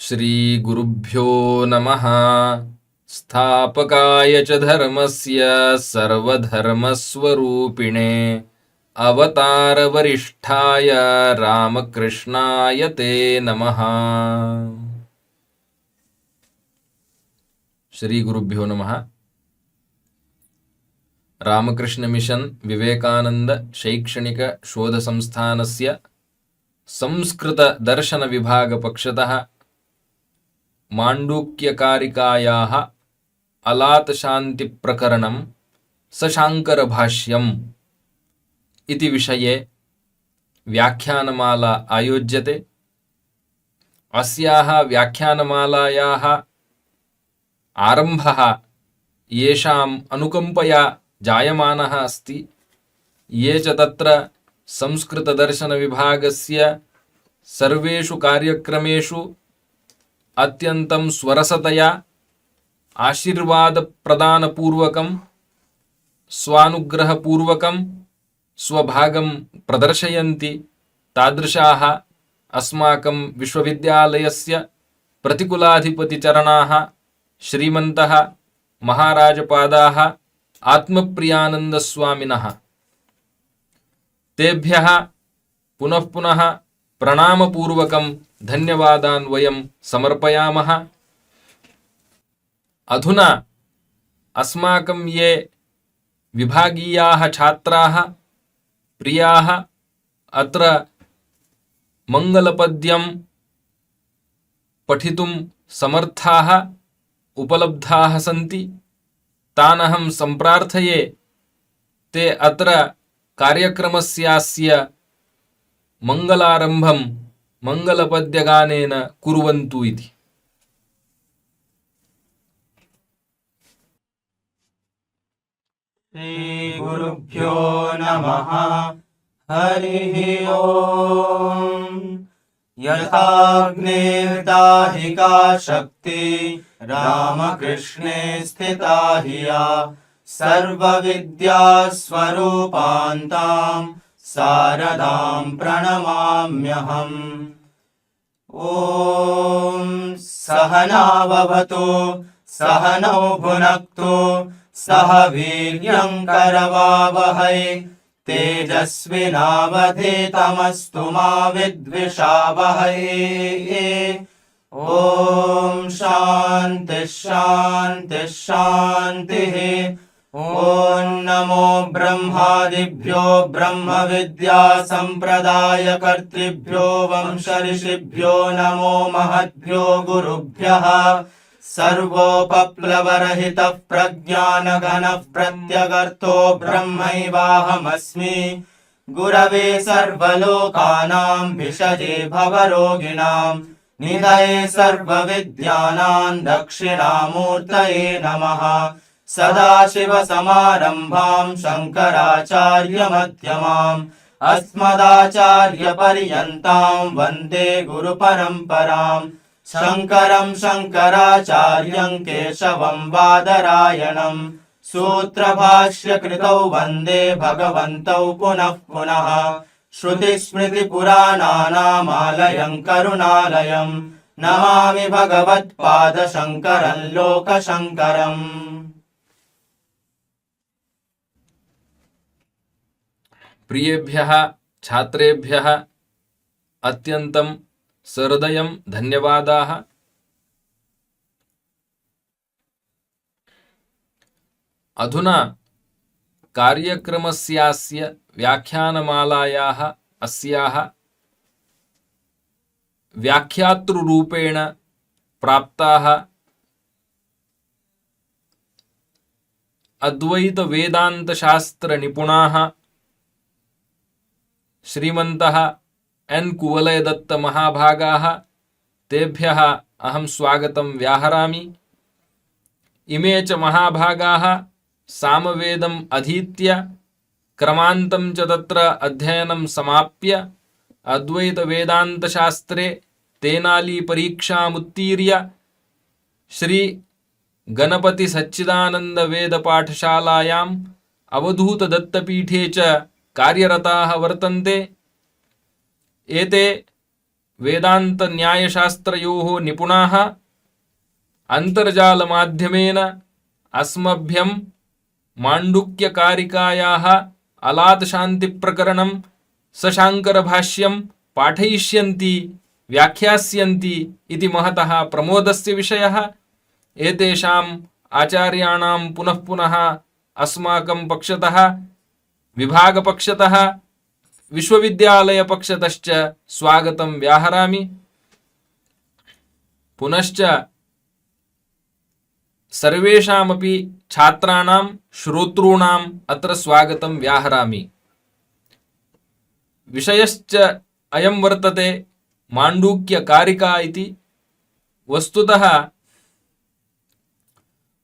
श्री गुरुभ्यो नमः। स्थापकाय च धर्मस्य सर्वधर्मस्वरूपिणे अवतारवरिष्ठाय रामकृष्णाय ते नमः। श्री गुरुभ्यो नमः। रामकृष्ण मिशन विवेकानंद शैक्षणिक शोध संस्थानस्य संस्कृत दर्शन विभाग पक्षतः माण्डूक्यकारिकायाः अलातशान्तिप्रकरणं सशाङ्करभाष्यम् इति विषये व्याख्यानमाला आयोज्यते। अस्याः व्याख्यानमालायाः आरम्भः येषाम् अनुकम्पया जायमानः अस्ति, ये च तत्र संस्कृतदर्शनविभागस्य सर्वेषु कार्यक्रमेषु अत्यन्तं स्वरसतया आशीर्वादप्रदानपूर्वकं स्वानुग्रहपूर्वकं स्वभागं प्रदर्शयन्ति, तादृशाः अस्माकं विश्वविद्यालयस्य प्रतिकुलाधिपतिचरणाः श्रीमन्तः महाराजपादाः आत्मप्रियानन्दस्वामिनः। तेभ्यः पुनः पुनः प्रणामपूर्वकं धन्यवादान् वयं समर्पयामः। अधुना अस्माकं ये विभागीयाः छात्राः प्रियाः अत्र मंगलपद्यं पठितुं समर्थाः उपलब्धाः सन्ति, तान् अहं सम्प्रार्थये ते अत्र कार्यक्रमस्यास्य मंगलारम्भं मंगलपद्यगानेन कुर्वन्तु इति। श्रीगुरुभ्यो नमः। हरिः ओम्। यथाग्निर्दाहिका शक्ति रामकृष्णे स्थिता हिया सर्वविद्यास्वरूपान्तां शारदां प्रणमाम्यहम्। ॐ सहनाववतु सहनौ भुनक्तु सह वीर्यं करवावहै तेजस्विनावधीतमस्तु मा विद्विषावहै। ॐ शान्तिः शान्तिः शान्तिः। ॐ नमो ब्रह्मादिभ्यो ब्रह्मविद्या सम्प्रदायकर्तृभ्यो वंशऋषिभ्यो नमो महद्भ्यो गुरुभ्यः। सर्वोपप्लवरहितः प्रज्ञानघनः प्रत्यगर्तो ब्रह्मैवाहमस्मि। गुरवे सर्वलोकानां भिषजे भवरोगिणां निधये सर्वविद्यानां दक्षिणामूर्तये नमः। सदाशिवसमारम्भां शङ्कराचार्यमध्यमाम् अस्मदाचार्यपर्यन्तां वन्दे गुरुपरम्पराम्। शङ्करं शङ्कराचार्यं केशवं बादरायणं सूत्रभाष्यकृतौ वन्दे भगवन्तौ पुनः पुनः श्रुतिस्मृतिपुराणानामालयं करुणालयं नमामि भगवत्पादशङ्करं लोकशङ्करम्। प्रियेभ्यः छात्रेभ्यः अत्यन्तं सहृदयं धन्यवादाः। अधुना कार्यक्रमस्यास्य व्याख्यानमालायाः अस्याः व्याख्यातृरूपेण प्राप्ताः अद्वैतवेदान्तशास्त्रनिपुणाः श्रीमन्तः एन् कुवलयदत्त महाभागाः तेभ्यः अहं स्वागतं व्याहरामि। इमे च महाभागाः सामवेदम् अधीत्य क्रमान्तं च तत्र अध्ययनं समाप्य अद्वैतवेदान्तशास्त्रे तेनालीपरीक्षामुत्तीर्य श्री गणपति सच्चिदानंद वेद पाठशालायाम् अवधूत दत्तपीठे च कार्यरताः वर्तन्ते। एते वेदांत न्यायशास्त्रयोः निपुणाः अन्तर्जालमाध्यमेन अस्मभ्यं माण्डुक्यकारिकायाः अलातशान्तिप्रकरणं सशाङ्करभाष्यं पाठयिष्यन्ति व्याख्यास्यन्ति इति महतः प्रमोदस्य विषयः। एतेषाम् आचार्याणां पुनः पुनः अस्माकं पक्षतः विभागपक्षतः विश्वविद्यालयपक्षतश्च स्वागतं व्याहरामि। पुनश्च सर्वेषामपि छात्राणां श्रोतॄणाम् अत्र स्वागतं व्याहरामि। विषयश्च अयं वर्तते माण्डूक्यकारिका इति। वस्तुतः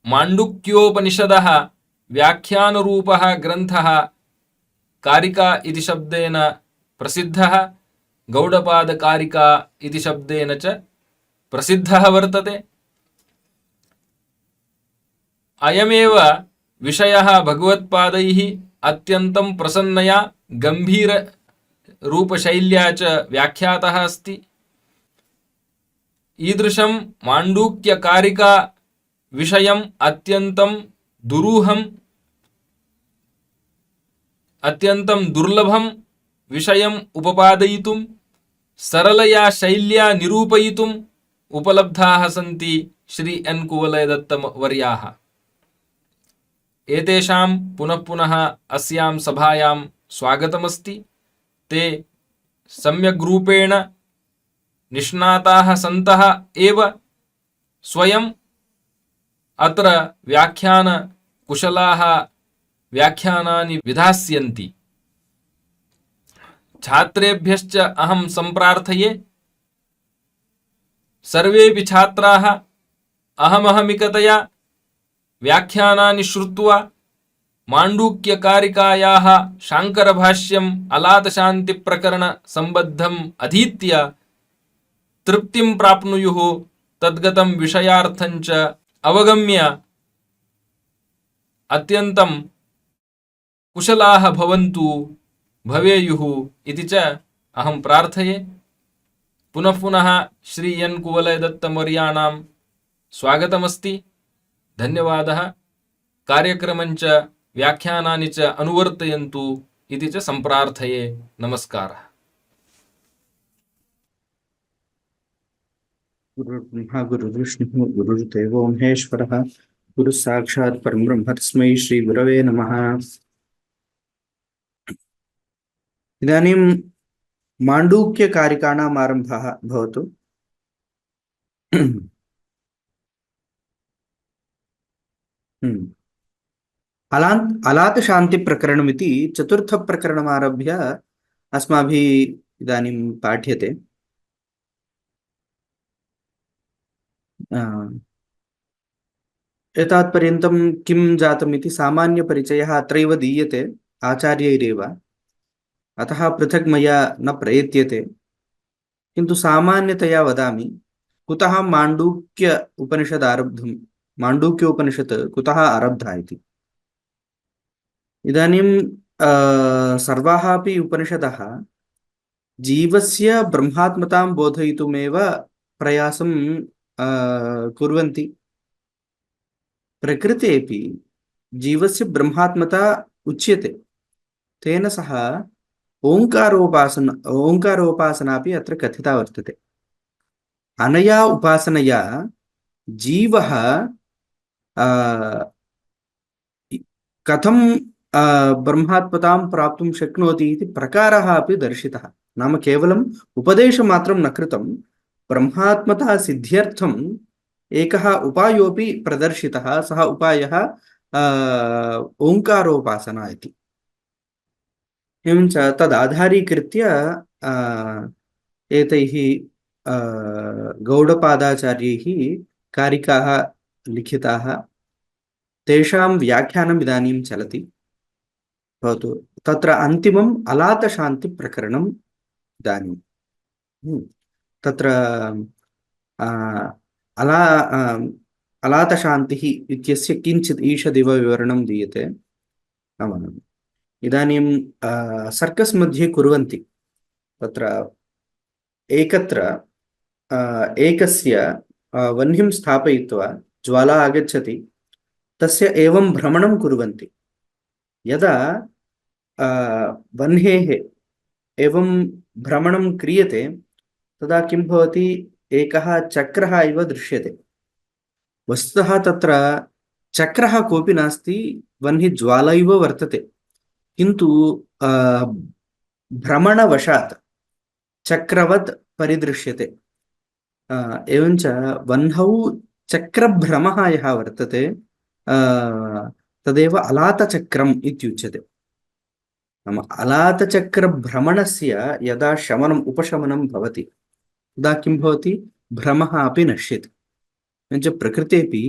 माण्डुक्योपनिषदः व्याख्यानरूपः ग्रन्थः कारिका इति शब्देन प्रसिद्धः, गौडपादकारिका इति शब्देन च प्रसिद्धः वर्तते। अयमेव विषयः भगवत्पादैः अत्यन्तं प्रसन्नया गम्भीररूपशैल्या च व्याख्यातः अस्ति। ईदृशं माण्डूक्यकारिका विषयम् अत्यन्तं दुरूहम् अत्यन्तं दुर्लभं विषयम् उपपादयितुं सरलया शैल्या निरूपयितुम् उपलब्धाः सन्ति श्री एन् कुवलयदत्तवर्याः। एतेषां पुनः पुनः अस्यां सभायां स्वागतमस्ति। ते सम्यग् रूपेण निष्णाताः सन्तः एव स्वयं अत्र व्याख्यानकुशलाः व्याख्यानानि विधास्यन्ति। छात्रेभ्यश्च अहं सम्प्रार्थये सर्वेपि छात्राः अहमहमिकतया व्याख्यानानि श्रुत्वा माण्डूक्यकारिकायाः शाङ्करभाष्यम् अलातशान्तिप्रकरणसम्बद्धम् अधीत्य तृप्तिं प्राप्नुयुः। तद्गतं विषयार्थञ्च अवगम्य अत्यन्तं कुशलाः भवन्तु भवेयुः इति च अहं प्रार्थये। पुनः पुनः श्री एन् कुवलयदत्तवर्याणां स्वागतमस्ति। धन्यवादः। कार्यक्रमञ्च व्याख्यानानि च अनुवर्तयन्तु इति च सम्प्रार्थये। नमस्कारः। गुरुर्ब्रह्मा गुरुर्विष्णुः गुरुर्देवो महेश्वरः गुरुः साक्षात् परब्रह्म तस्मै श्री गुरवे नमः। इदानीं माण्डूक्यकारिकाणाम् आरम्भः भवतु। अलातशान्तिप्रकरणमिति चतुर्थप्रकरणमारभ्य अस्माभिः इदानीं पाठ्यते। एतावत्पर्यन्तं किं जातमिति सामान्यपरिचयः अत्रैव दीयते आचार्यैरेव, अतः पृथक् मया न प्रयत्यते। किन्तु सामान्यतया वदामि कुतः माण्डूक्योपनिषत् कुतः आरब्धा इति। इदानीं सर्वाः अपि उपनिषदः जीवस्य ब्रह्मात्मतां बोधयितुमेव प्रयासं कुर्वन्ति। प्रकृतेऽपि जीवस्य ब्रह्मात्मता उच्यते। तेन सह ओङ्कारोपासनापि अत्र कथिता वर्तते। अनया उपासनया जीवः कथं ब्रह्मात्मतां प्राप्तुं शक्नोति इति प्रकारः अपि दर्शितः। नाम केवलम् उपदेशमात्रं न कृतं, ब्रह्मात्मता सिद्ध्यर्थम् एकः उपायोऽपि प्रदर्शितः। सः उपायः ओङ्कारोपासना इति। एवञ्च तदाधारीकृत्य एतैः गौडपादाचार्यैः कारिकाः लिखिताः। तेषां व्याख्यानम् इदानीं चलति। भवतु तत्र अन्तिमम् अलातशान्तिप्रकरणम् इदानीं तत्र अला अलातशान्तिः इत्यस्य किञ्चित् ईषदिव विवरणं दीयते। नाम इदानीं सर्कस् मध्ये कुर्वन्ति। तत्र एकत्र एकस्य वह्निं स्थापयित्वा ज्वाला आगच्छति, तस्य एवं भ्रमणं कुर्वन्ति। यदा वह्नेः एवं भ्रमणं क्रियते तदा किं भवति, एकः चक्रः इव दृश्यते। वस्तुतः तत्र चक्रः कोऽपि नास्ति, वह्निज्वाला इव वर्तते, किन्तु भ्रमणवशात् चक्रवत् परिदृश्यते। एवञ्च वह्नौ चक्रभ्रमः यः वर्तते तदेव अलातचक्रम् इत्युच्यते। नाम अलातचक्रभ्रमणस्य यदा उपशमनं भवति तदा किं भवति, भ्रमः अपि नश्यति। एवञ्च प्रकृतेऽपि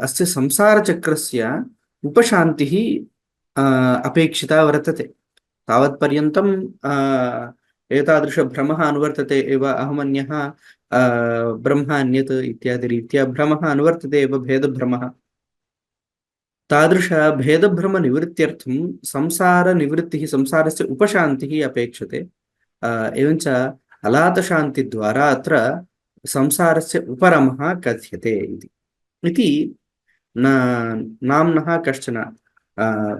अस्य संसारचक्रस्य उपशान्तिः अपेक्षिता वर्तते। तावत्पर्यन्तं एतादृशभ्रमः अनुवर्तते एव, अहमन्यः ब्रह्म अन्यत् इत्यादि रीत्या भ्रमः अनुवर्तते एव, भेदभ्रमः। तादृशभेदभ्रमनिवृत्त्यर्थं संसारनिवृत्तिः, संसारस्य उपशान्तिः अपेक्षते। एवञ्च अलातशान्तिद्वारा अत्र संसारस्य उपरमः कथ्यते इति नाम्नः कश्चन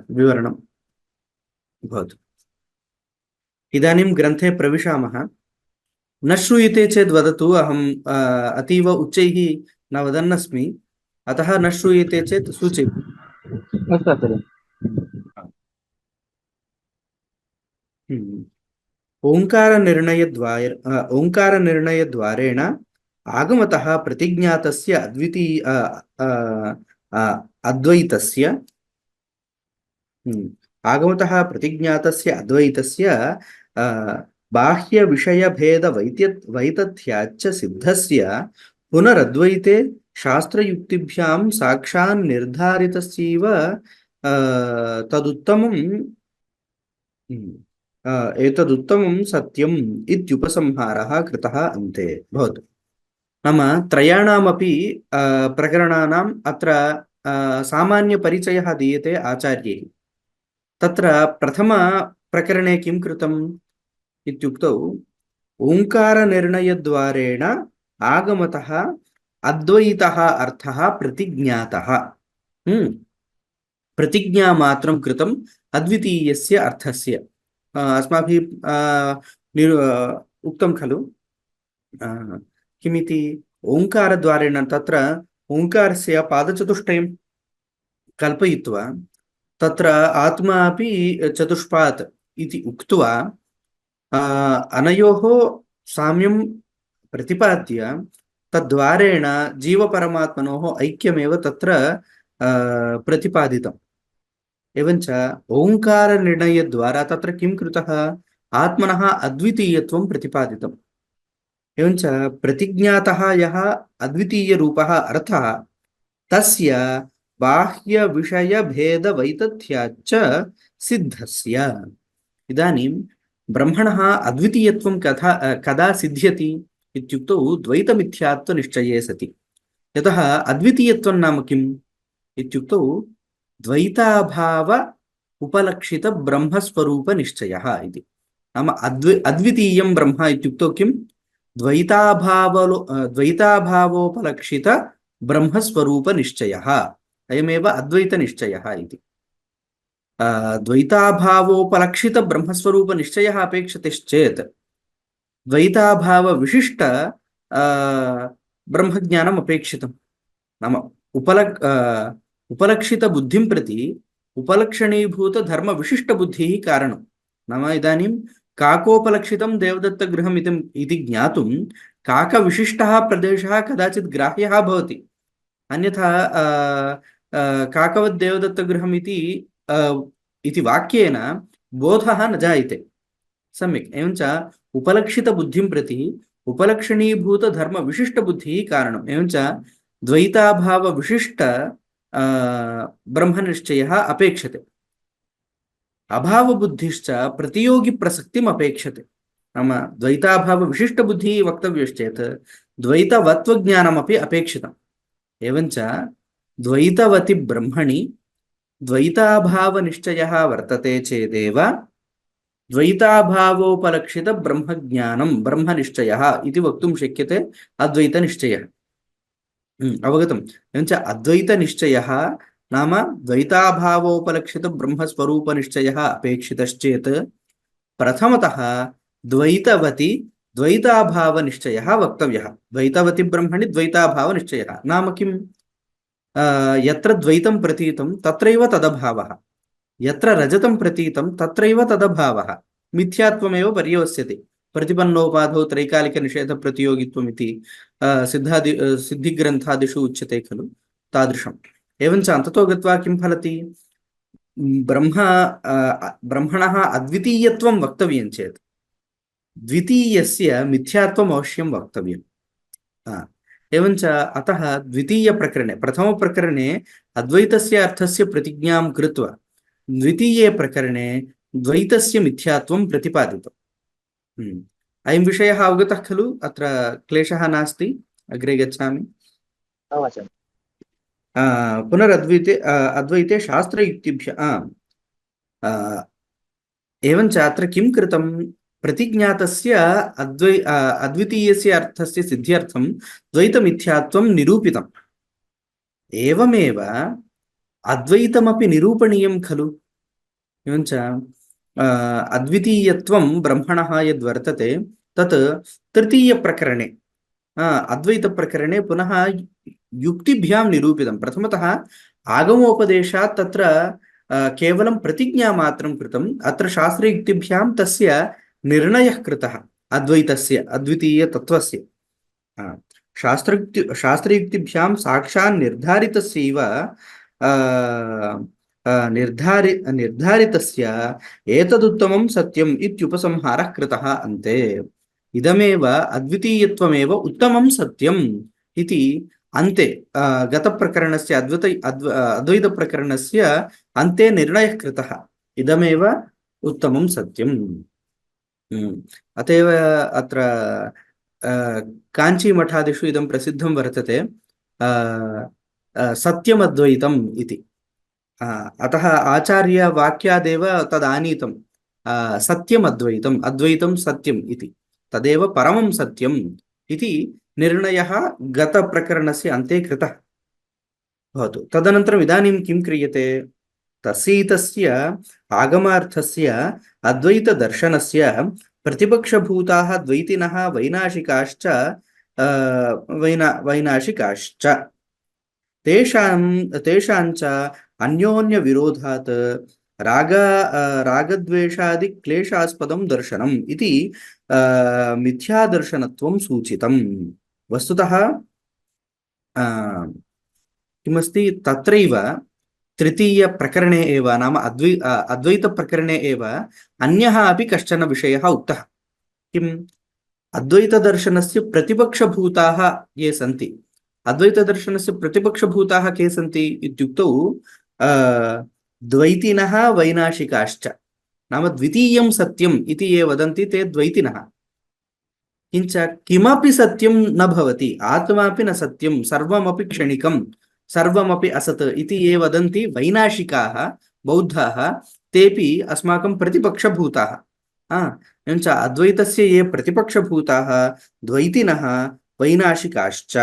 विवरणं भवतु। इदानीं ग्रन्थे प्रविशामः। न श्रूयते चेत् वदतु, अहम् अतीव उच्चैः न वदन्नस्मि, अतः न श्रूयते चेत् सूचयतु। अस्तु आचार्य। ओङ्कारनिर्णयद्वारेण आगमतः प्रतिज्ञातस्य अद्वैतस्य बाह्यविषयभेदवैतथ्याच्च सिद्धस्य पुनरद्वैते शास्त्रयुक्तिभ्यां साक्षान् निर्धारितस्यैव तदुत्तमं एतदुत्तमं सत्यम् इत्युपसंहारः कृतः अन्ते। भवतु। नाम त्रयाणामपि प्रकरणानाम् अत्र सामान्यपरिचयः दीयते आचार्यैः। तत्र प्रथमप्रकरणे किं कृतम् इत्युक्तौ, ओङ्कारनिर्णयद्वारेण आगमतः अद्वैतः अर्थः प्रतिज्ञातः। प्रतिज्ञामात्रं कृतम् अद्वितीयस्य अर्थस्य। अस्माभिः उक्तं खलु किमिति, ओङ्कारद्वारेण तत्र ओङ्कारस्य पादचतुष्टयं कल्पयित्वा तत्र आत्मा अपि चतुष्पात् इति उक्त्वा अनयोः साम्यं प्रतिपाद्य तद्वारेण जीवपरमात्मनोः ऐक्यमेव तत्र प्रतिपादितम्। एवञ्च ओङ्कारनिर्णयद्वारा तत्र किं कृतः, आत्मनः अद्वितीयत्वं प्रतिपादितम्। एवञ्च प्रतिज्ञातः यः अद्वितीयरूपः अर्थः, तस्य बाह्यविषयभेदवैतथ्याच्च सिद्धस्य। इदानीं ब्रह्मणः अद्वितीयत्वं कदा सिद्ध्यति इत्युक्तौ द्वैतमिथ्यात्वनिश्चये सति। यतः अद्वितीयत्वं नाम किम् इत्युक्तौ द्वैताभाव उपलक्षित ब्रह्मस्वरूपनिश्चयः इति। नाम अद्वितीयं ब्रह्म इत्युक्तौ किं? द्वैताभावोपलक्षित ब्रह्मस्वरूपनिश्चयः, अयमेव अद्वैतनिश्चयः इति। द्वैताभावोपलक्षित ब्रह्मस्वरूपनिश्चयः अपेक्षते चेत् द्वैताभावविशिष्ट ब्रह्मज्ञानम् अपेक्षितं। नाम उपलक्षितबुद्धिं प्रति उपलक्षणीभूतधर्मविशिष्टबुद्धिः कारणं। नाम इदानीं काकोपलक्षितं देवदत्तगृहम् इति ज्ञातुं काकविशिष्टः प्रदेशः कदाचित् ग्राह्यः भवति, अन्यथा काकवद् देवदत्तगृहम् इति वाक्येन बोधः न जायते। सम्यक्। एवञ्च उपलक्षितबुद्धिं प्रति उपलक्षणीभूतधर्मविशिष्टबुद्धिः कारणम्। एवञ्च द्वैताभावविशिष्ट ब्रह्मनिश्चयः अपेक्षते। अभावबुद्धिश्च प्रतियोगिप्रसक्तिम् अपेक्षते। नाम द्वैताभावविशिष्टबुद्धिः वक्तव्यश्चेत् द्वैतवत्वज्ञानमपि अपेक्षितम्। एवञ्च द्वैतवति ब्रह्मणि द्वैताभावनिश्चयः वर्तते चेदेव द्वैताभावोपलक्षित ब्रह्मज्ञानं ब्रह्मनिश्चयः इति वक्तुं शक्यते अद्वैतनिश्चयः। अवगतम्? एवञ्च अद्वैतनिश्चयः नाम द्वैताभावोपलक्षित ब्रह्मस्वरूपनिश्चयः अपेक्षितश्चेत् प्रथमतः द्वैतवति द्वैताभावनिश्चयः वक्तव्यः। द्वैतवति ब्रह्मणि द्वैताभावनिश्चयः नाम किम्? यत्र द्वैतं प्रतीतं तत्रैव तदभावः, यत्र रजतं प्रतीतं तत्रैव तदभावः। मिथ्यात्वमेव पर्यवस्यति। प्रतिपन्नोपाधौ त्रैकालिकनिषेधप्रतियोगित्वमिति सिद्धिग्रन्थादिषु उच्यते खलु, तादृशम्। एवञ्च अन्ततो गत्वा किं फलति? ब्रह्मणः अद्वितीयत्वं वक्तव्यं चेत् द्वितीयस्य मिथ्यात्वम् अवश्यं वक्तव्यम्। एवञ्च अतः द्वितीयप्रकरणे, प्रथमप्रकरणे अद्वैतस्य अर्थस्य प्रतिज्ञां कृत्वा द्वितीये प्रकरणे द्वैतस्य मिथ्यात्वं प्रतिपादितम्। अयं विषयः अवगतः खलु? अत्र क्लेशः नास्ति। अग्रे गच्छामि। अद्वैते शास्त्रयुक्तिभ्यः एवञ्च अत्र किं कृतं? प्रतिज्ञातस्य अद्वितीयस्य अर्थस्य सिद्ध्यर्थं द्वैतमिथ्यात्वं निरूपितम्। एवमेव अद्वैतमपि निरूपणीयं खलु। एवञ्च अद्वितीयत्वं ब्रह्मणः यद्वर्तते तत् तृतीयप्रकरणे अद्वैतप्रकरणे पुनः युक्तिभ्यां निरूपितं। प्रथमतः आगमोपदेशात् तत्र केवलं प्रतिज्ञामात्रं कृतम्। अत्र शास्त्रयुक्तिभ्यां तस्य निर्णयः कृतः अद्वैतस्य अद्वितीयतत्त्वस्य। शास्त्रयुक्तिभ्यां साक्षात् निर्धारितस्यैव निर्धारितस्य एतदुत्तमं सत्यम् इत्युपसंहारः कृतः अन्ते। इदमेव अद्वितीयत्वमेव उत्तमं सत्यम् इति अन्ते गतप्रकरणस्य अद्वैतप्रकरणस्य अन्ते निर्णयः कृतः। इदमेव उत्तमं सत्यम्। अतएव अत्र काञ्चीमठादिषु इदं प्रसिद्धं वर्तते सत्यमद्वैतम् इति। अतः आचार्यवाक्यादेव तदानीतं सत्यमद्वैतम्, अद्वैतं सत्यम् इति, तदेव परमं सत्यम् इति निर्णयः गतप्रकरणस्य अन्ते कृतः भवतु। तदनन्तरम् इदानीं किं क्रियते? तस्यैतस्य आगमार्थस्य अद्वैतदर्शनस्य प्रतिपक्षभूताः द्वैतिनः वैनाशिकाश्च वैनाशिकाश्च तेषाञ्च अन्योन्यविरोधात् रागद्वेषादिक्लेशास्पदं दर्शनम् इति मिथ्यादर्शनत्वं सूचितम्। वस्तुतः किमस्ति? तत्रैव तृतीयप्रकरणे एव, नाम अद्वैतप्रकरणे एव अन्यः अपि कश्चन विषयः उक्तः। किम्? अद्वैतदर्शनस्य प्रतिपक्षभूताः ये सन्ति, अद्वैतदर्शनस्य प्रतिपक्षभूताः के सन्ति इत्युक्तौ द्वैतिनः वैनाशिकाश्च। नाम द्वितीयं सत्यम् इति ये वदन्ति ते द्वैतिनः। किञ्च किमपि सत्यं न भवति, आत्मापि न सत्यं, सर्वमपि क्षणिकं, सर्वमपि असत् इति ये वदन्ति वैनाशिकाः बौद्धाः, तेपि अस्माकं प्रतिपक्षभूताः। एवञ्च अद्वैतस्य ये प्रतिपक्षभूताः द्वैतिनः वैनाशिकाश्च।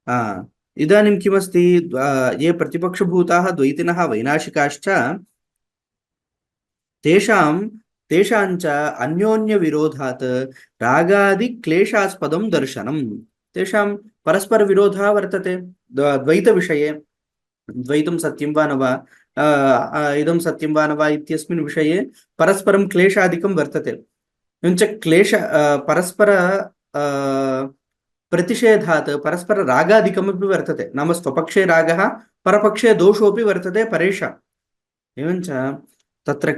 आ, इदानीं किमस्ति, ये प्रतिपक्षभूताः द्वैतिनः वैनाशिकाश्च तेषां तेषाञ्च अन्योन्यविरोधात् रागादिक्लेशास्पदं दर्शनं। तेषां परस्परविरोधः वर्तते द्वैतविषये। द्वैतं सत्यं वा न वा, इदं सत्यं वा न वा इत्यस्मिन् विषये परस्परं क्लेशादिकं वर्तते। एवञ्च परस्पर प्रतिषेधात् परस्पर रागादिकमपि वर्तते। नाम स्वपक्षे रागः परपक्षे दोषोऽपि वर्तते परेषाम्। एवञ्च तत्र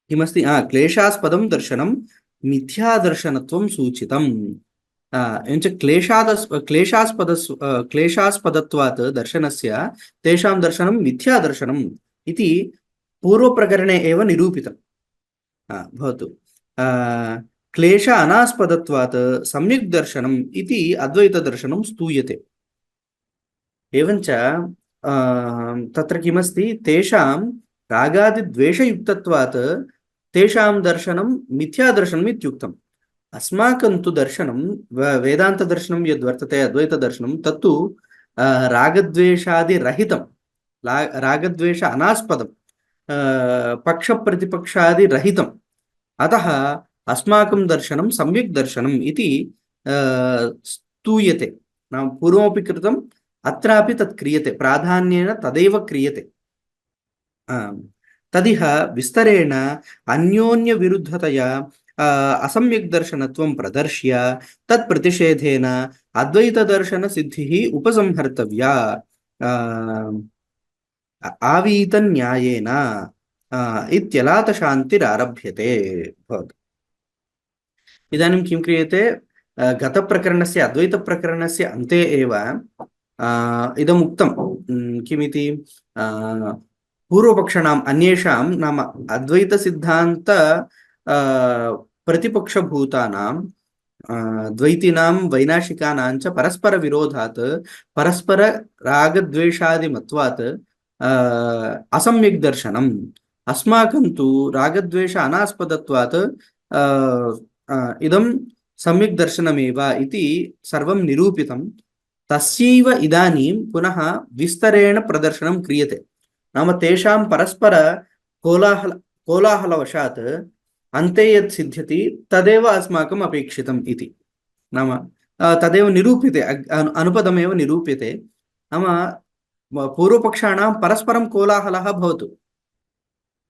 किमस्ति, क्लेशास्पदं दर्शनं मिथ्यादर्शनत्वं सूचितम्। एवञ्च क्लेशास्पदत्वात् दर्शनस्य तेषां दर्शनं मिथ्यादर्शनम् इति पूर्वप्रकरणे एव निरूपितम्। भवतु। क्लेश अनास्पदत्वात् सम्यक् दर्शनम् इति अद्वैतदर्शनं स्तूयते। एवञ्च तत्र किमस्ति, तेषां रागादिद्वेषयुक्तत्वात् तेषां दर्शनं मिथ्यादर्शनम् इत्युक्तम्। अस्माकं तु दर्शनं वेदान्तदर्शनं यद्वर्तते अद्वैतदर्शनं तत्तु रागद्वेषादिरहितं, रागद्वेष अनास्पदं, पक्षप्रतिपक्षादिरहितम्। अतः अस्माकं दर्शनं सम्यक् दर्शनम् इति स्तूयते। नाम पूर्वमपि कृतम्, अत्रापि तत् क्रियते, प्राधान्येन तदेव क्रियते। तदिह विस्तरेण अन्योन्यविरुद्धतया असम्यक् दर्शनत्वं प्रदर्श्य तत्प्रतिषेधेन अद्वैतदर्शनसिद्धिः उपसंहर्तव्या आवीतन्यायेन इत्यलातशान्तिरारभ्यते। भवतु। इदानीं किं क्रियते, गतप्रकरणस्य अद्वैतप्रकरणस्य अन्ते एव इदम् उक्तं, किमिति, पूर्वपक्षाणाम् अन्येषां नाम अद्वैतसिद्धान्त प्रतिपक्षभूतानां द्वैतीनां वैनाशिकानां च परस्परविरोधात् परस्पररागद्वेषादिमत्वात् असम्यक् दर्शनम्। अस्माकं तु रागद्वेष अनास्पदत्वात् इदं सम्यक् दर्शनमेव इति सर्वं निरूपितं। तस्यैव इदानीं पुनः विस्तरेण प्रदर्शनं क्रियते। नाम तेषां परस्पर कोलाहलवशात् अन्ते यत् सिद्ध्यति तदेव अस्माकम् अपेक्षितम् इति। नाम तदेव निरूप्यते, अनुपदमेव निरूप्यते। नाम पूर्वपक्षाणां परस्परं कोलाहलः भवतु,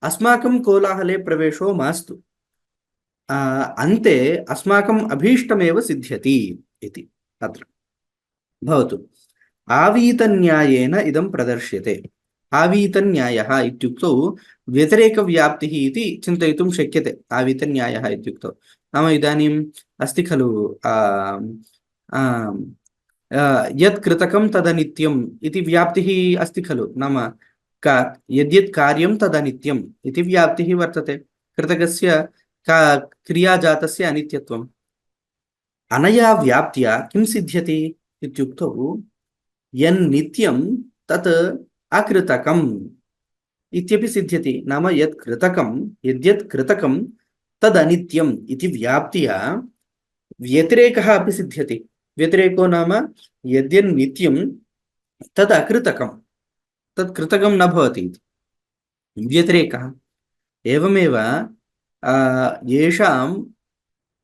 अस्माकं कोलाहले प्रवेशो मास्तु, अन्ते अस्माकम् अभीष्टमेव सिद्ध्यति इति अत्र भवतु। आवीतन्यायेन इदं प्रदर्श्यते। आवीतन्यायः इत्युक्तौ व्यतिरेकव्याप्तिः इति चिन्तयितुं शक्यते। आवीतन्यायः इत्युक्तौ नाम इदानीम् अस्ति खलु, यत् कृतकं तदनित्यम् इति व्याप्तिः अस्ति खलु। नाम यद्यत् कार्यं तदनित्यम् इति व्याप्तिः वर्तते। कृतकस्य क्रियाजातस्य अनित्यत्वम्। अनया व्याप्त्या किं सिद्ध्यति इत्युक्तौ यन्नित्यं तत् अकृतकम् इत्यपि सिद्ध्यति। नाम यत् कृतकं तदनित्यम् इति व्याप्त्या व्यतिरेकः अपि सिद्ध्यति। व्यतिरेको नाम यद्यन्नित्यं तद् अकृतकं, तत् कृतकं न भवति इति व्यतिरेकः। एवमेव येषां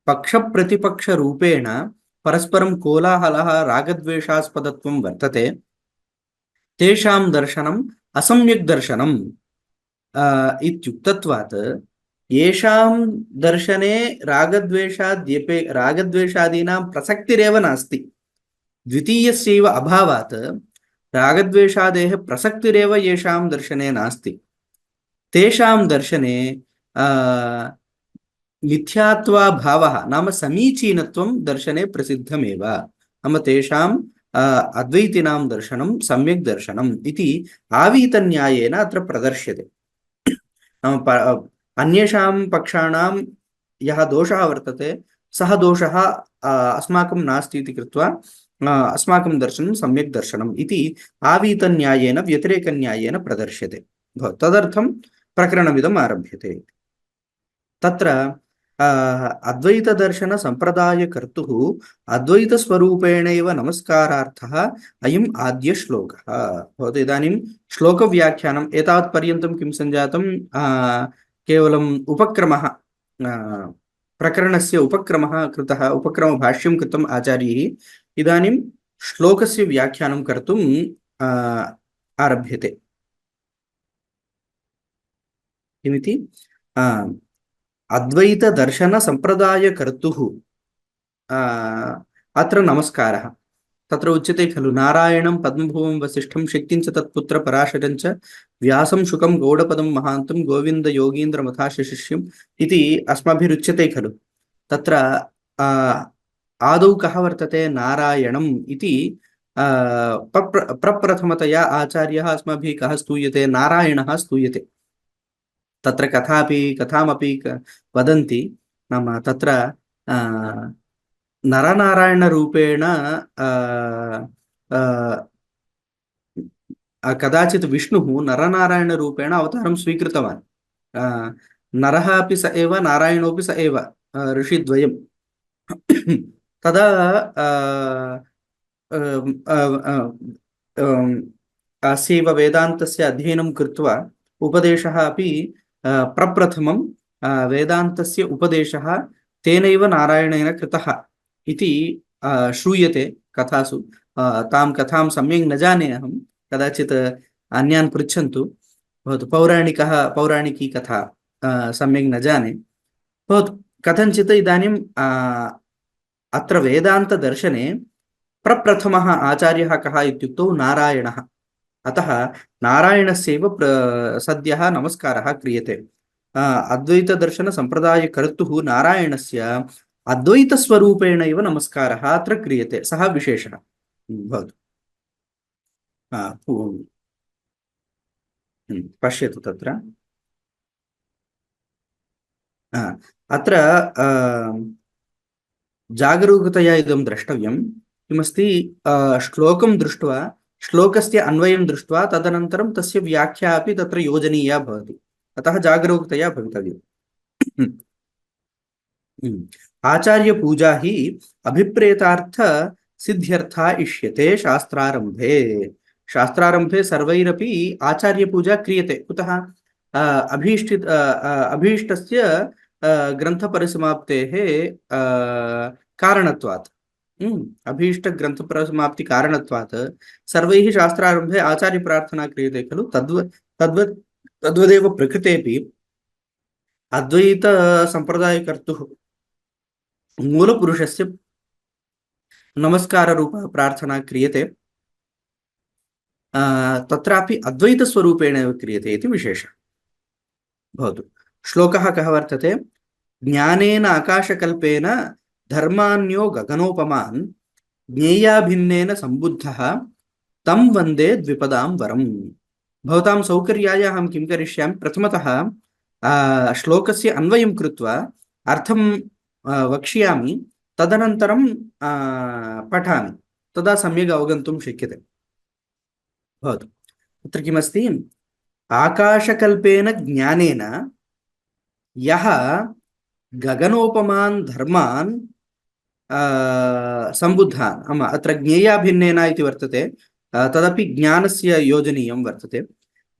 पक्षप्रतिपक्षरूपेण परस्परं कोलाहलः रागद्वेषास्पदत्वं वर्तते तेषां दर्शनम् असम्यक् दर्शनम् इत्युक्तत्वात् येषां दर्शने रागद्वेषादीनां प्रसक्तिरेव नास्ति, द्वितीयस्यैव अभावात् रागद्वेषादेः प्रसक्तिरेव येषां दर्शने नास्ति, तेषां दर्शने मिथ्यात्वाभावः नाम समीचीनत्वं दर्शने प्रसिद्धमेव। नाम तेषाम् अद्वैतिनां दर्शनं सम्यक् दर्शनम् इति आवीतन्यायेन अत्र प्रदर्श्यते। नाम अन्येषां पक्षाणां यः दोषः वर्तते सः दोषः अस्माकं नास्ति इति कृत्वा अस्माकं दर्शनं सम्यक् दर्शनम् इति आवीतन्यायेन व्यतिरेकन्यायेन प्रदर्श्यते। तदर्थं प्रकरणमिदम् आरभ्यते। तत्र अद्वैतदर्शनसम्प्रदायकर्तुः अद्वैतस्वरूपेणैव नमस्कारार्थः अयम् आद्यश्लोकः। भवतु इदानीं श्लोकव्याख्यानम् एतावत्पर्यन्तं किं सञ्जातं, केवलम् उपक्रमः, प्रकरणस्य उपक्रमः कृतः, उपक्रमभाष्यं कृतम् आचार्यैः। इदानीं श्लोकस्य व्याख्यानं कर्तुम् आरभ्यते। किमिति अद्वैतदर्शनसम्प्रदायकर्तुः अत्र नमस्कारः। तत्र उच्यते खलु, नारायणं पद्मभुवं वसिष्ठं शक्तिं च तत्पुत्र पराशरं च व्यासं शुकं गौडपदं महान्तं गोविन्द योगीन्द्रमथाशशिष्यम् इति अस्माभिरुच्यते खलु। तत्र आदौ कः वर्तते, नारायणम् इति प्रप्रथमतया आचार्यः अस्माभिः कः स्तूयते, नारायणः स्तूयते। तत्र कथामपि वदन्ति, नाम तत्र नरनारायणरूपेण कदाचित् विष्णुः नरनारायणरूपेण अवतारं स्वीकृतवान्। नरः अपि स एव, नारायणोऽपि स एव, ऋषिद्वयं। तदा अस्यैव वेदान्तस्य अध्ययनं कृत्वा उपदेशः अपि प्रप्रथमं वेदान्तस्य उपदेशः तेनैव नारायणेन कृतः इति श्रूयते कथासु। तां कथां सम्यक् न जाने अहं, कदाचित् अन्यान् पृच्छन्तु। भवतु पौराणिकी कथा सम्यक् न जाने। भवतु कथञ्चित् इदानीं अत्र वेदान्तदर्शने प्रप्रथमः आचार्यः कः इत्युक्तौ नारायणः। अतः नारायणस्यैव सद्यः नमस्कारः क्रियते। अद्वैतदर्शनसम्प्रदायकर्तुः नारायणस्य अद्वैतस्वरूपेणैव नमस्कारः अत्र क्रियते, सः विशेषः। भवतु पश्यतु तत्र अत्र जागरूकतया इदं द्रष्टव्यं। किमस्ति, श्लोकं दृष्ट्वा, श्लोकस्य अन्वयं दृष्ट्वा तदनन्तरं तस्य व्याख्या अपि तत्र योजनीया भवति। अतः जागरूकतया भवितव्यम्। आचार्यपूजा हि अभिप्रेतार्थ सिद्ध्यर्था इष्यते शास्त्रारम्भे। शास्त्रारम्भे सर्वैरपि आचार्यपूजा क्रियते। कुतः? अभीष्टस्य ग्रन्थपरिसमाप्तेः कारणत्वात्, अभीष्टग्रन्थपरिसमाप्ति कारणत्वात् सर्वैः शास्त्रारम्भे आचार्यप्रार्थना क्रियते खलु। तद्वदेव प्रकृतेपि अद्वैतसम्प्रदायकर्तुः मूलपुरुषस्य नमस्काररूपा प्रार्थना क्रियते। तत्रापि अद्वैतस्वरूपेण एव क्रियते इति विशेषः। भवतु श्लोकः कः वर्तते, ज्ञानेन आकाशकल्पेन धर्मान्यो गगनोपमान् ज्ञेयाभिन्नेन सम्बुद्धः तं वन्दे द्विपदां वरम्। भवतां सौकर्याय अहं किं करिष्यामि, प्रथमतः श्लोकस्य अन्वयं कृत्वा अर्थं वक्ष्यामि, तदनन्तरं पठामि, तदा सम्यक् अवगन्तुं शक्यते। भवतु तत्र किमस्ति, आकाशकल्पेन ज्ञानेन यः गगनोपमान् धर्मान् सम्बुद्धान्, अत्र ज्ञेयाभिन्नेन इति वर्तते, तदपि ज्ञानस्य योजनीयं वर्तते।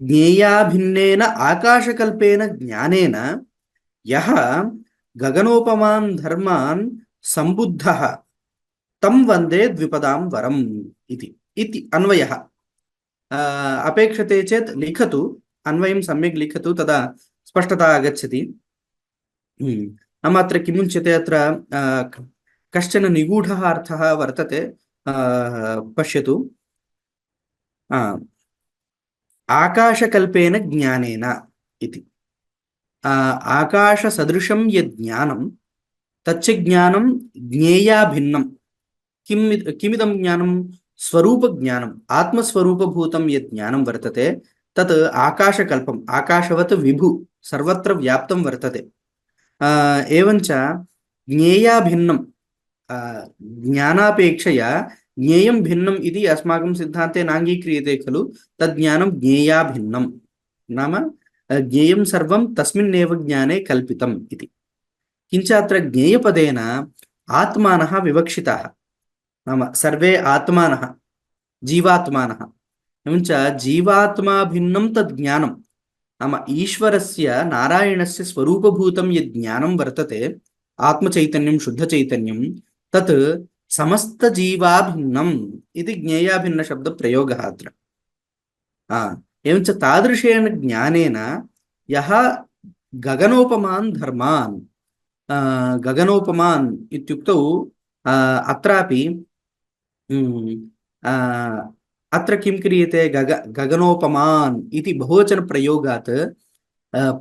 ज्ञेयाभिन्नेन आकाशकल्पेन ज्ञानेन यः गगनोपमान् धर्मान् सम्बुद्धः तं वन्दे द्विपदां वरम् इति अन्वयः। अपेक्षते चेत् लिखतु, अन्वयं सम्यक् लिखतु, तदा स्पष्टता आगच्छति। नाम अत्र किमुच्यते, अत्र कश्चन निगूढः अर्थः वर्तते। पश्यतु, आकाशकल्पेन ज्ञानेन इति। आकाशसदृशं यद् ज्ञानं तच्च ज्ञानं ज्ञेयाभिन्नं। किमिदं ज्ञानं? स्वरूपज्ञानम्, आत्मस्वरूपभूतं यद् ज्ञानं वर्तते तत् आकाशकल्पम्, आकाशवत् विभु सर्वत्र व्याप्तं वर्तते। एवञ्च ज्ञेयाभिन्नं, ज्ञानापेक्षया ज्ञेयं भिन्नम् इति अस्माकं सिद्धान्ते नाङ्गीक्रियते खलु, तद् ज्ञानं ज्ञेया भिन्नं, नाम ज्ञेयं सर्वं तस्मिन्नेव ज्ञाने कल्पितम् इति। किञ्च अत्र ज्ञेयपदेन आत्मानः विवक्षिताः, नाम सर्वे आत्मानः, जीवात्मानः, एवञ्च जीवात्मा भिन्नं तद् ज्ञानं, नाम ईश्वरस्य नारायणस्य स्वरूपभूतं यद् ज्ञानं वर्तते, आत्मचैतन्यं शुद्धचैतन्यं, तत् समस्तजीवाभिन्नम् इति ज्ञेयाभिन्नशब्दप्रयोगः अत्र। एवञ्च तादृशेन ज्ञानेन यः गगनोपमान् धर्मान्, गगनोपमान् इत्युक्तौ अत्रापि अत्र किं क्रियते, गगनोपमान् इति बहुवचनप्रयोगात्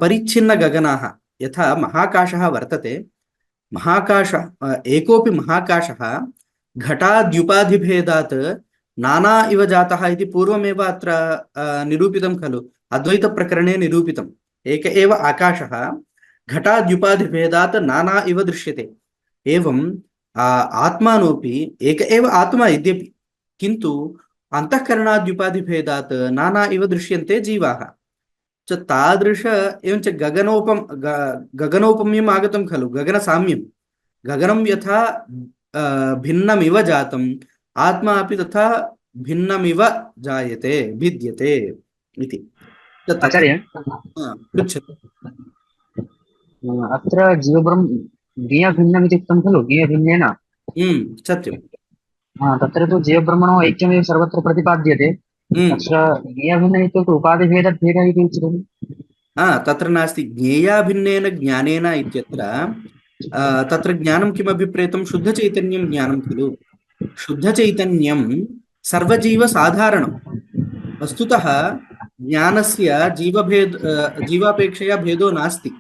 परिच्छिन्नगगनाः, यथा महाकाशः वर्तते, महाकाश एकोऽपि महाकाशः घटाद्युपाधिभेदात् नाना इव जातः इति पूर्वमेव अत्र निरूपितं खलु, अद्वैतप्रकरणे निरूपितम्। एक एव आकाशः घटाद्युपाधिभेदात् नाना इव दृश्यते। एवं आत्मानोऽपि एक एव आत्मा यद्यपि, किन्तु अन्तःकरणाद्युपाधिभेदात् नाना इव दृश्यन्ते जीवाः च तादृश। एवञ्च गगनोपम्यम् आगतं खलु, गगनसाम्यं, गगनं यथा भिन्नमिव जातम्, आत्मा अपि तथा भिन्नमिव जायते, भिद्यते इति। आचार्य, पृच्छतु। अत्र जीवब्रह्म ज्ञेयभिन्नमिति उक्तं खलु, ज्ञेयभिन्नेन। सत्यं। तत्र तु जीवब्रह्मणो ऐक्यमेव सर्वत्र प्रतिपाद्यते। अत्र ज्ञेयभिन्नम् इत्युक्ते उपाधिभेदभेदः इति उच्यते। तत्र नास्ति ज्ञेयाभिन्नेन ज्ञानेन इत्यत्र तत्र ज्ञानं किमभिप्रेतं, शुद्धचैतन्यं ज्ञानं खलु। शुद्धचैतन्यं सर्वजीवसाधारणं, वस्तुतः ज्ञानस्य जीवापेक्षया भेदो नास्ति,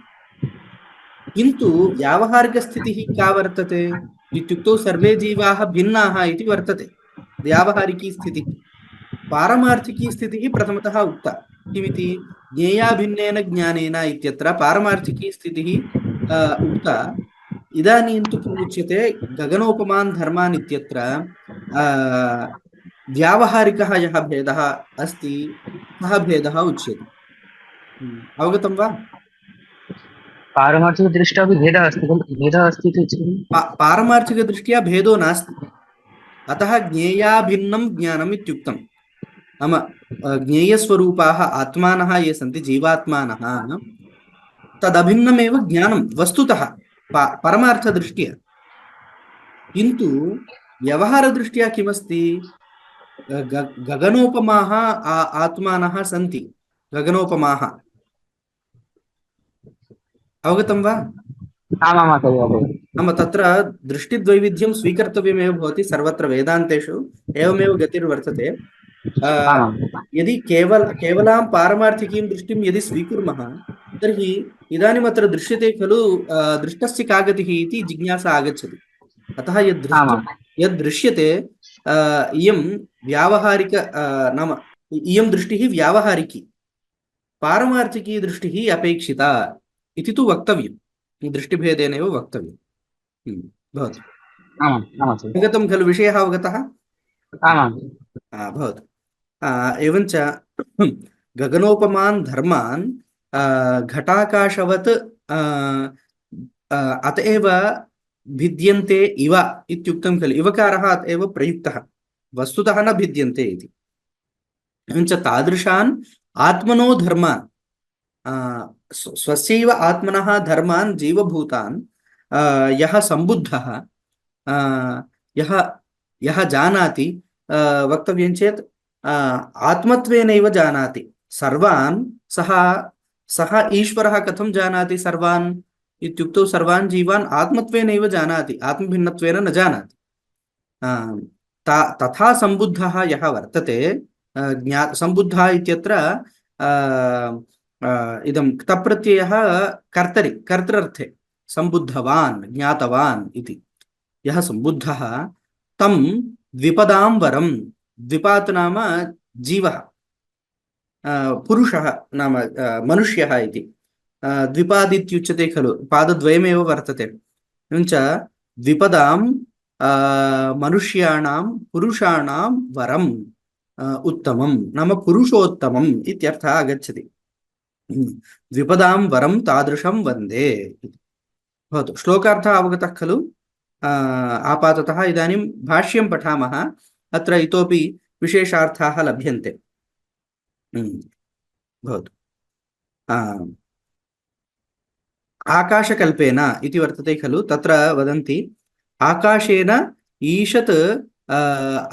किन्तु व्यावहारिकस्थितिः का वर्तते इत्युक्तौ सर्वे जीवाः भिन्नाः इति वर्तते, व्यावहारिकी स्थितिः। पारमार्थिकी स्थितिः प्रथमतः उक्ता, किमिति, ज्ञेयाभिन्नेन ज्ञानेन इत्यत्र पारमार्थिकी स्थितिः उक्ता। इदानीं तु किमुच्यते, गगनोपमान् धर्मान् इत्यत्र व्यावहारिकः यः भेदः अस्ति सः भेदः उच्यते। अवगतं वा? पारमार्थिकदृष्ट्यापि भेदः अस्ति खलु, भेदः अस्ति इति उच्यते। पारमार्थिकदृष्ट्या भेदो नास्ति, अतः ज्ञेयाभिन्नं ज्ञानम् इत्युक्तं। नाम ज्ञेयस्वरूपाः आत्मानः ये सन्ति, जीवात्मानः, तदभिन्नमेव ज्ञानं वस्तुतः परमार्थदृष्ट्या, किन्तु व्यवहारदृष्ट्या किमस्ति, गगनोपमाः आत्मानः सन्ति, गगनोपमाः। अवगतं वा? नाम तत्र दृष्टिद्वैविध्यं स्वीकर्तव्यमेव भवति सर्वत्र, वेदान्तेषु एवमेव गतिर्वर्तते। यदि केवलां पारमार्थिकीं दृष्टिं यदि स्वीकुर्मः तर्हि इदानीम् अत्र दृश्यते खलु, दृष्टस्य का गतिः इति जिज्ञासा आगच्छति। अतः यद् दृश्यते इयं व्यावहारिक, नाम इयं दृष्टिः व्यावहारिकी, पारमार्थिकी दृष्टिः अपेक्षिता इति तु वक्तव्यं, दृष्टिभेदेनैव वक्तव्यं भवति। अवगतं खलु, विषयः अवगतः? भवतु। एवञ्च गगनोपमान् धर्मान् घटाकाशवत् अत एव भिद्यन्ते इव इत्युक्तं खलु, इवकारः अत एव प्रयुक्तः, वस्तुतः न भिद्यन्ते इति। एवञ्च तादृशान् आत्मनो धर्मान्, स्वस्यैव आत्मनः धर्मान्, जीवभूतान् यः सम्बुद्धः, यः जानाति, वक्तव्यं चेत् आत्मत्वेनैव जानाति सर्वान्, सः ईश्वरः कथं जानाति सर्वान् इत्युक्तौ सर्वान् जीवान् आत्मत्वेनैव जानाति, आत्मभिन्नत्वेन न जानाति। तथा सम्बुद्धः यः वर्तते, सम्बुद्धः इत्यत्र इदं क्तप्रत्ययः कर्तृर्थे, सम्बुद्धवान्, ज्ञातवान् इति। यः सम्बुद्धः तं द्विपदां वरं, द्विपात् नाम जीवः, पुरुषः नाम मनुष्यः इति, द्विपादित्युच्यते खलु, पादद्वयमेव वर्तते। एवञ्च द्विपदां मनुष्याणां पुरुषाणां वरं उत्तमं नाम पुरुषोत्तमम् इत्यर्थः आगच्छति। द्विपदां वरं तादृशं वन्दे। भवतु, श्लोकार्थः अवगतः खलु? आपाततः इदानीं भाष्यं पठामः। अत्र इतोपि विशेषार्थाः लभ्यन्ते। भवतु। आकाशकल्पेन इति वर्तते खलु, तत्र वदन्ति आकाशेन ईषत्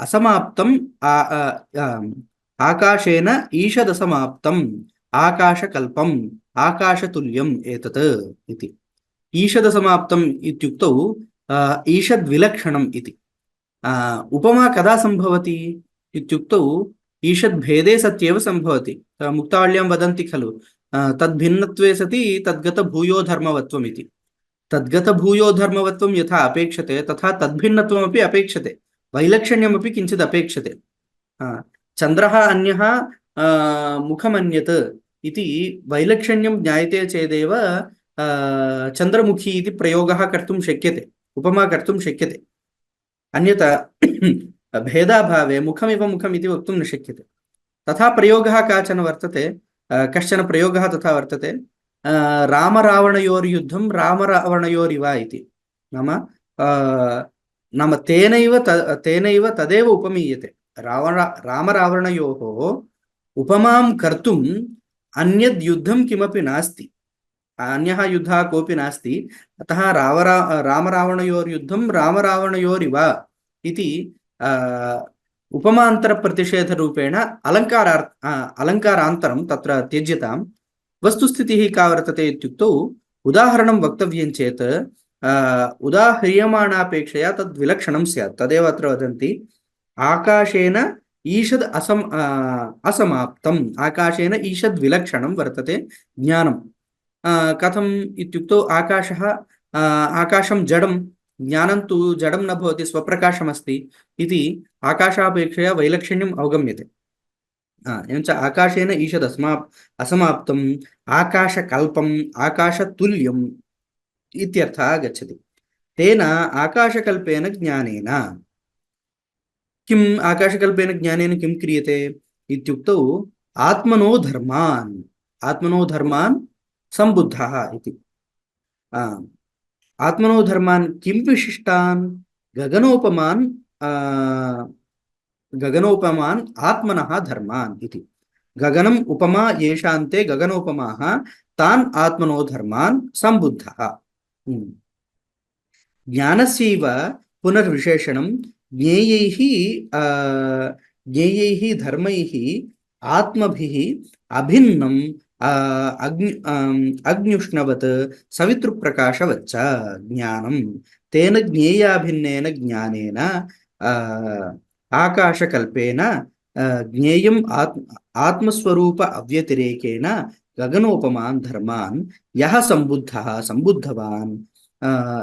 असमाप्तम् आकाशेन ईषदसमाप्तम् आकाशकल्पम् आकाशतुल्यम् एतत् इति। ईषदसमाप्तम् इत्युक्तौ ईषद्विलक्षणम् इति। उपमा कदा सम्भवति इत्युक्तौ ईषद्भेदे सत्येव सम्भवति। मुक्तावल्यां वदन्ति खलु तद्भिन्नत्वे सति तद्गतभूयो धर्मवत्वम् इति। तद्गतभूयो धर्मवत्वं यथा अपेक्षते तथा तद्भिन्नत्वमपि अपेक्षते, वैलक्षण्यमपि किञ्चित् अपेक्षते। चन्द्रः अन्यः मुखमन्यत् इति वैलक्षण्यं ज्ञायते चेदेव चन्द्रमुखी इति प्रयोगः कर्तुं शक्यते, उपमा कर्तुं शक्यते। अन्यथा भेदाभावे मुखमिव मुखम् इति वक्तुं न शक्यते। तथा प्रयोगः काचन वर्तते, कश्चन प्रयोगः तथा वर्तते, रामरावणयोर्युद्धं रामरावणयोरिव इति। नाम तेनैव तदेव उपमीयते। रामरावणयोः उपमां कर्तुम् अन्यद् युद्धं किमपि नास्ति, अन्यः युद्धः कोऽपि नास्ति। अतः रामरावणयोर्युद्धं रामरावणयोरिव इति उपमान्तरप्रतिषेधरूपेण अलङ्कारान्तरं तत्र त्यज्यताम्। वस्तुस्थितिः का वर्तते इत्युक्तौ उदाहरणं वक्तव्यं चेत् उदाह्रियमाणापेक्षया तद्विलक्षणं स्यात्। तदेव अत्र वदन्ति आकाशेन ईषद् असमाप्तम् आकाशेन ईषद् विलक्षणं वर्तते ज्ञानं। कथम् इत्युक्तौ आकाशं जडं, ज्ञानं तु जडं न भवति, स्वप्रकाशमस्ति इति आकाशापेक्षया वैलक्षण्यम् अवगम्यते। एवञ्च आकाशेन ईषद् असमाप्तम् आकाशकल्पम् आकाशतुल्यम् इत्यर्थः आगच्छति। तेन आकाशकल्पेन ज्ञानेन किम्, आकाशकल्पेन ज्ञानेन किं क्रियते इत्युक्तौ आत्मनो धर्मान् सम्बुद्धः इति। आत्मनो धर्मान् किं विशिष्टान्? गगनोपमान् आत्मनः धर्मान् इति। गगनम् उपमा येषान्ते गगनोपमाः तान् आत्मनो धर्मान् सम्बुद्धः। ज्ञानस्यैव पुनर्विशेषणं ज्ञेयैः धर्मैः आत्मभिः अभिन्नं अग्न्युष्णवत् सवितृप्रकाशवच्च ज्ञानं। तेन ज्ञेयाभिन्नेन ज्ञानेन आकाशकल्पेन ज्ञेयम् आत्मस्वरूप अव्यतिरेकेण गगनोपमान् धर्मान् यः सम्बुद्धवान्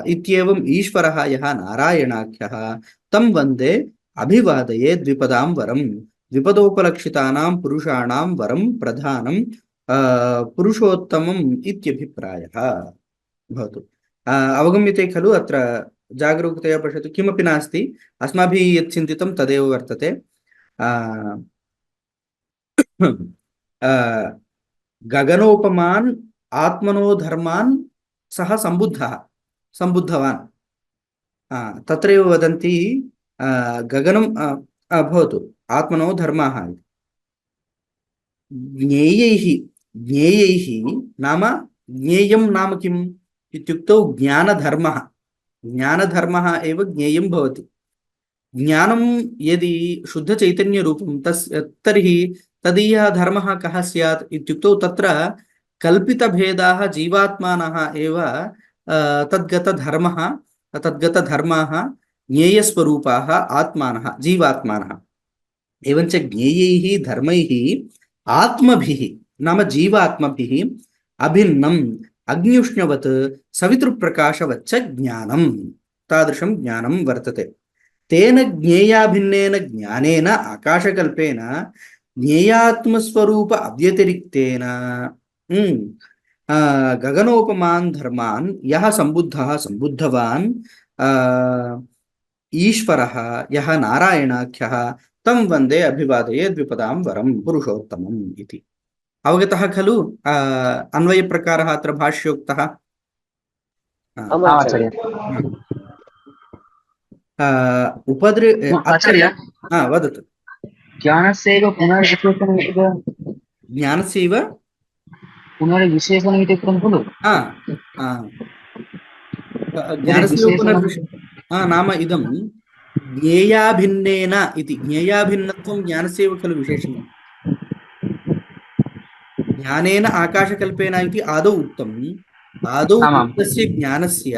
इत्येवम् ईश्वरः यः नारायणाख्यः तं वन्दे अभिवादये द्विपदां वरं। द्विपदोपलक्षितानां पुरुषाणां वरं प्रधानं पुरुषोत्तमम् इत्यभिप्रायः। भवतु, अवगम्यते खलु? अत्र जागरूकतया पश्यतु, किमपि नास्ति, अस्माभिः यत् चिन्तितं तदेव वर्तते। गगनोपमान् आत्मनो धर्मान् सः सम्बुद्धवान्। तत्रैव वदन्ति गगनं भवतु आत्मनो धर्माः। ज्ञेयैः नाम ज्ञेयं नाम किम् इत्युक्तौ ज्ञानधर्मः एव ज्ञेयं भवति। ज्ञानं यदि शुद्धचैतन्यरूपं तर्हि तदीयः धर्मः कः स्यात् इत्युक्तौ तत्र कल्पितभेदाः जीवात्मानः एव तद्गतधर्माः ज्ञेयस्वरूपाः आत्मानः जीवात्मानः। एवञ्च ज्ञेयैः धर्मैः आत्मभिः नाम जीवात्मभिः अभिन्नम् अग्न्युष्णवत् सवितृप्रकाशवच्च ज्ञानं, तादृशं ज्ञानं वर्तते। तेन ज्ञेयाभिन्नेन ज्ञानेन आकाशकल्पेन ज्ञेयात्मस्वरूप अव्यतिरिक्तेन गगनोपमान् धर्मान् यः सम्बुद्धवान् ईश्वरः यः नारायणाख्यः तं वन्दे अभिवादये द्विपदां वरं पुरुषोत्तमम् इति। अवगतः खलु? अन्वयप्रकारः अत्र भाष्योक्तः। आचार्य। अत्र आचार्य, वदतु। ज्ञानस्यैव ज्ञानस्यैव पुनर्विशेषणमिति उक्तं खलु? आ, आ, तर्हि ज्ञानस्यैव विशेषणं नाम इदं ज्ञेयाभिन्नेन इति। ज्ञेयाभिन्नत्वं ज्ञानस्यैव खलु विशेषणम्। ज्ञानेन आकाशकल्पेन इति आदौ उक्तम्। आदौ आमाम् उक्तस्य ज्ञानस्य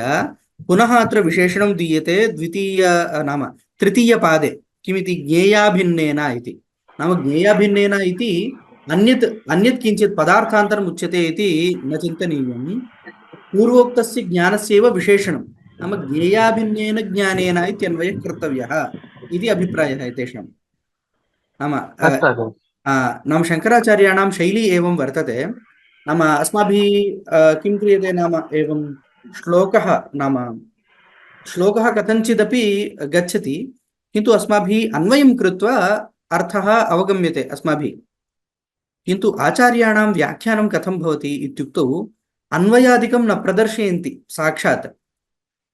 पुनः अत्र विशेषणं दीयते द्वितीय नाम तृतीयपादे। किमिति? ज्ञेयाभिन्नेन इति। नाम ज्ञेयाभिन्नेन इति अन्यत् अन्यत् किञ्चित् पदार्थान्तरम् उच्यते इति न चिन्तनीयम्। पूर्वोक्तस्य ज्ञानस्यैव विशेषणं नाम ज्ञेयाभिन्नेन ज्ञानेन इत्यन्वयः कर्तव्यः इति अभिप्रायः एतेषां। नाम अस्तु नाम शङ्कराचार्याणां शैली एवं वर्तते। नाम अस्माभिः किं क्रियते नाम एवं श्लोकः कथञ्चिदपि गच्छति, किन्तु अस्माभिः अन्वयं कृत्वा अर्थः अवगम्यते अस्माभिः। किन्तु आचार्याणां व्याख्यानं कथं भवति इत्युक्तौ अन्वयादिकं न प्रदर्शयन्ति साक्षात्।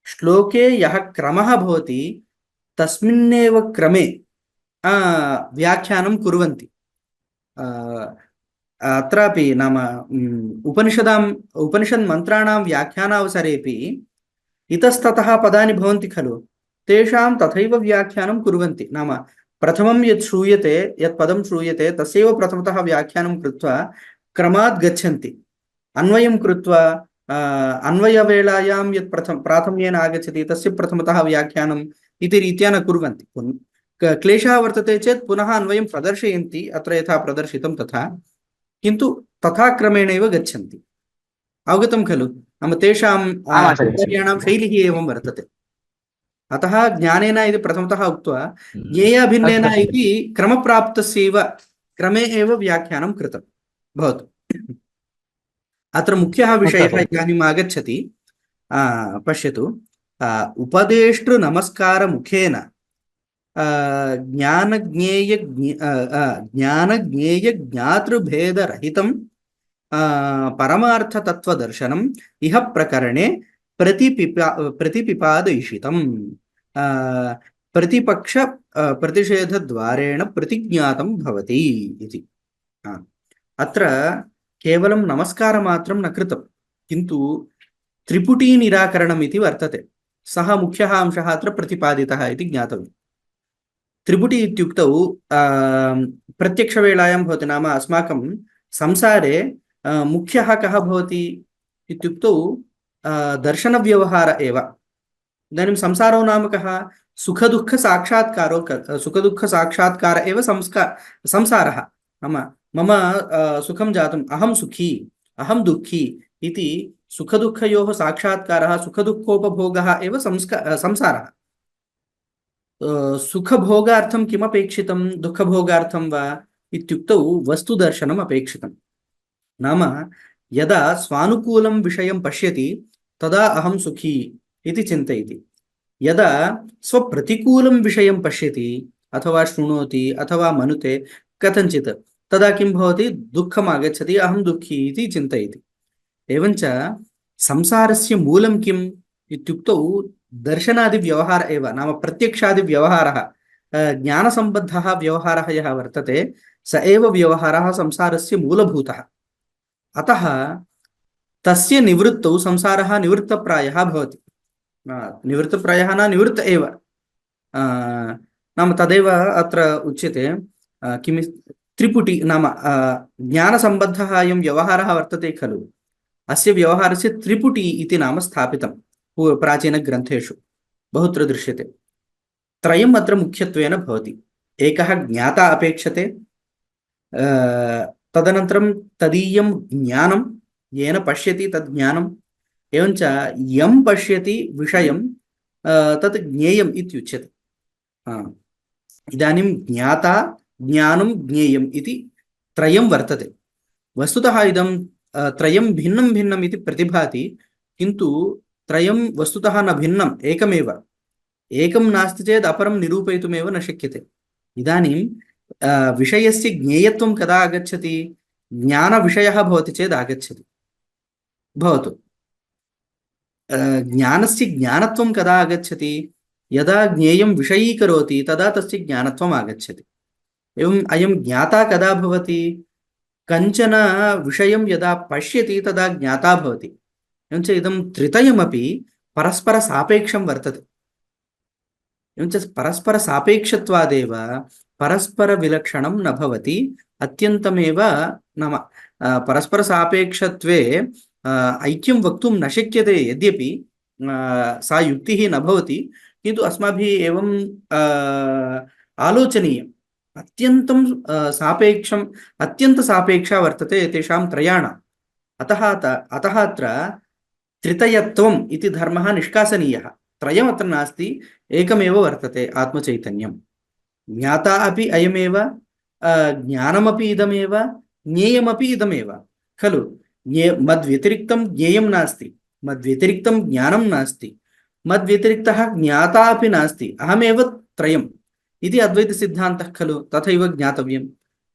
श्लोके यः क्रमः भवति तस्मिन्नेव क्रमे व्याख्यानं कुर्वन्ति। अत्रापि नाम उपनिषन्मन्त्राणां व्याख्यानावसरेपि इतस्ततः पदानि भवन्ति खलु, तेषां तथैव व्याख्यानं कुर्वन्ति। नाम प्रथमं यत् श्रूयते, यत् पदं श्रूयते तस्यैव प्रथमतः व्याख्यानं कृत्वा क्रमात् गच्छन्ति। अन्वयं कृत्वा अन्वयवेलायां यत् प्राथम्येन आगच्छति तस्य प्रथमतः व्याख्यानम् इति रीत्या न कुर्वन्ति। क्लेशः वर्तते चेत् पुनः अन्वयं प्रदर्शयन्ति, अत्र यथा प्रदर्शितं तथा, किन्तु तथा क्रमेणैव गच्छन्ति। अवगतं खलु? नाम तेषां आचार्याणां शैलिः एवं वर्तते। अतः ज्ञानेन इति प्रथमतः उक्त्वा ज्ञेयाभिन्नेन इति क्रमप्राप्तस्यैव क्रमे एव व्याख्यानं कृतं भवतु। अत्र मुख्यः विषयः इदानीम् आगच्छति। पश्यतु, उपदेष्टृनमस्कारमुखेन ज्ञानज्ञेयज्ञातृभेदरहितं परमार्थतत्त्वदर्शनम् इह प्रकरणे प्रतिपिपादयिषितम् प्रतिपक्ष प्रतिषेधद्वारेण प्रतिज्ञातं भवति इति। अत्र केवलं नमस्कारमात्रं न कृतं, किन्तु त्रिपुटीनिराकरणम् इति वर्तते। सः मुख्यः अंशः अत्र प्रतिपादितः इति ज्ञातव्यम्। त्रिपुटी इत्युक्तौ प्रत्यक्षवेलायां भवति। नाम अस्माकं संसारे मुख्यः कः भवति इत्युक्तौ दर्शनव्यवहार एव। इदानीं संसारो नाम कः? सुखदुःखसाक्षात्कार एव संसारः। नाम मम सुखं जातम्, अहं सुखी अहं दुःखी इति सुखदुःखयोः साक्षात्कारः, सुखदुःखोपभोगः एव संसारः। सुखभोगार्थं किमपेक्षितं, दुःखभोगार्थं वा इत्युक्तौ वस्तुदर्शनम् अपेक्षितं। नाम यदा स्वानुकूलं विषयं पश्यति तदा अहं सुखी इति चिन्तयति। यदा स्वप्रतिकूलं विषयं पश्यति अथवा शृणोति अथवा मनुते कथञ्चित्, तदा किं भवति? दुःखम् आगच्छति, अहं दुःखी इति चिन्तयति। एवञ्च संसारस्य मूलं किम् इत्युक्तौ दर्शनादिव्यवहार एव। नाम प्रत्यक्षादिव्यवहारः, ज्ञानसम्बद्धः व्यवहारः यः वर्तते स एव व्यवहारः संसारस्य मूलभूतः। अतः तस्य निवृत्तौ संसारः निवृत्तप्रायः भवति। निवृत्तप्रायः न निवृत्त एव। नाम तदेव अत्र उच्यते। किं त्रिपुटी नाम ज्ञानसम्बद्धः अयं व्यवहारः वर्तते खलु, अस्य व्यवहारस्य त्रिपुटी इति नाम स्थापितं प्राचीनग्रन्थेषु बहुत्र दृश्यते। त्रयम् अत्र मुख्यत्वेन भवति। एकः ज्ञाता अपेक्षते, तदनन्तरं तदीयं ज्ञानं येन पश्यति तद् ज्ञानम्, एवञ्च यं पश्यति विषयं तत् ज्ञेयम् इत्युच्यते। इदानीं ज्ञाता ज्ञानं ज्ञेयम् इति त्रयं वर्तते। वस्तुतः इदं त्रयं भिन्नं भिन्नम् इति प्रतिभाति, किन्तु त्रयं वस्तुतः न भिन्नम्, एकमेव। एकं नास्ति चेत् अपरं निरूपयितुमेव न शक्यते। इदानीं विषयस्य ज्ञेयत्वं कदा आगच्छति? ज्ञानविषयः भवति चेत् आगच्छति। भवतु ज्ञानस्य ज्ञानत्वं कदा आगच्छति? यदा ज्ञेयं विषयीकरोति तदा तस्य ज्ञानत्वम् आगच्छति। एवम् अयं ज्ञाता कदा भवति? कञ्चन विषयं यदा पश्यति तदा ज्ञाता भवति। एवञ्च इदं त्रितयमपि परस्परसापेक्षं वर्तते। एवञ्च परस्परसापेक्षत्वादेव परस्परविलक्षणं न भवति। अत्यन्तमेव नाम परस्परसापेक्षत्वे ऐक्यं वक्तुं न शक्यते। यद्यपि सा युक्तिः न भवति, किन्तु अस्माभिः एवं आलोचनीयम्। अत्यन्तं सापेक्षम् अत्यन्तसापेक्षा वर्तते तेषां त्रयाणाम्। अतः अत्र त्रितयत्वम् इति धर्मः निष्कासनीयः। त्रयमत्र नास्ति, एकमेव वर्तते, आत्मचैतन्यं। ज्ञाता अपि अयमेव, ज्ञानमपि इदमेव, ज्ञेयमपि इदमेव खलु। मद्व्यतिरिक्तं ज्ञेयं नास्ति, मद्व्यतिरिक्तं ज्ञानं नास्ति, मद्व्यतिरिक्तः ज्ञाता अपि नास्ति, अहमेव त्रयम् इति अद्वैतसिद्धान्तः खलु। तथैव ज्ञातव्यं।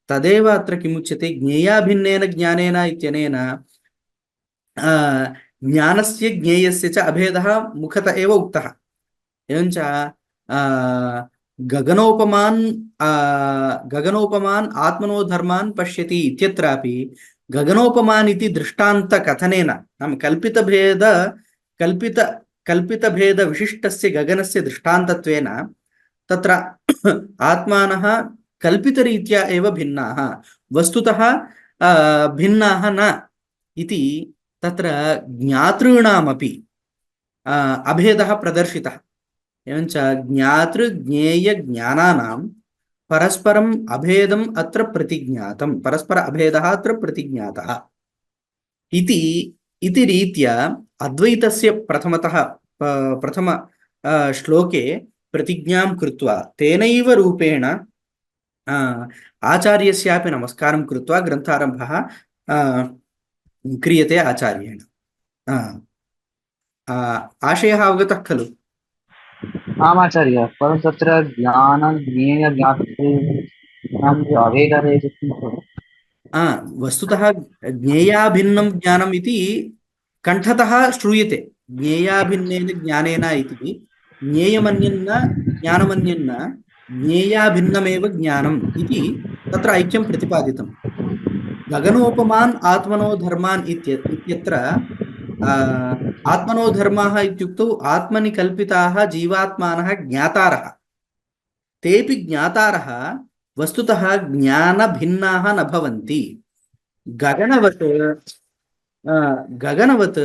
तदेव अत्र किमुच्यते? ज्ञेयाभिन्नेन ज्ञानेन इत्यनेन ज्ञानस्य ज्ञेयस्य च अभेदः मुखतः एव उक्तः। एवञ्च गगनोपमान् आत्मनो धर्मान् पश्यति इत्यत्रापि गगनोपमान् इति दृष्टान्तकथनेन, नाम कल्पितभेदविशिष्टस्य गगनस्य दृष्टान्तत्वेन तत्र आत्मानः कल्पितरीत्या एव भिन्नाः, वस्तुतः भिन्नाः न इति तत्र ज्ञातॄणामपि अभेदः प्रदर्शितः। एवञ्च ज्ञातृज्ञेयज्ञानानां परस्परम् अभेदम् अत्र प्रतिज्ञातं, परस्पर अभेदः अत्र प्रतिज्ञातः इति रीत्या अद्वैतस्य प्रथम श्लोके प्रतिज्ञां कृत्वा तेनैव रूपेण आचार्यस्यापि नमस्कारं कृत्वा ग्रन्थारम्भः क्रियते आचार्येण। आशयः अवगतः खलु? आमाचार्य, परन्तु तत्र ज्ञान ज्ञेय ज्ञातॄणां जो अभेदः इति किं भवति? वस्तुतः ज्ञेयाभिन्नं ज्ञानम् इति कण्ठतः श्रूयते। ज्ञेयाभिन्नेन ज्ञानेन इति, ज्ञेयमन्यन्न ज्ञानमन्यन्न ज्ञेयाभिन्नमेव ज्ञानम् इति तत्र ऐक्यं प्रतिपादितं। गगनोपमान् आत्मनो धर्मान् इत्यत्र आत्मनो धर्माः इत्युक्तौ आत्मनि कल्पिताः जीवात्मानः ज्ञातारः। तेऽपि ज्ञातारः वस्तुतः ज्ञानभिन्नाः न भवन्ति। गगनवत्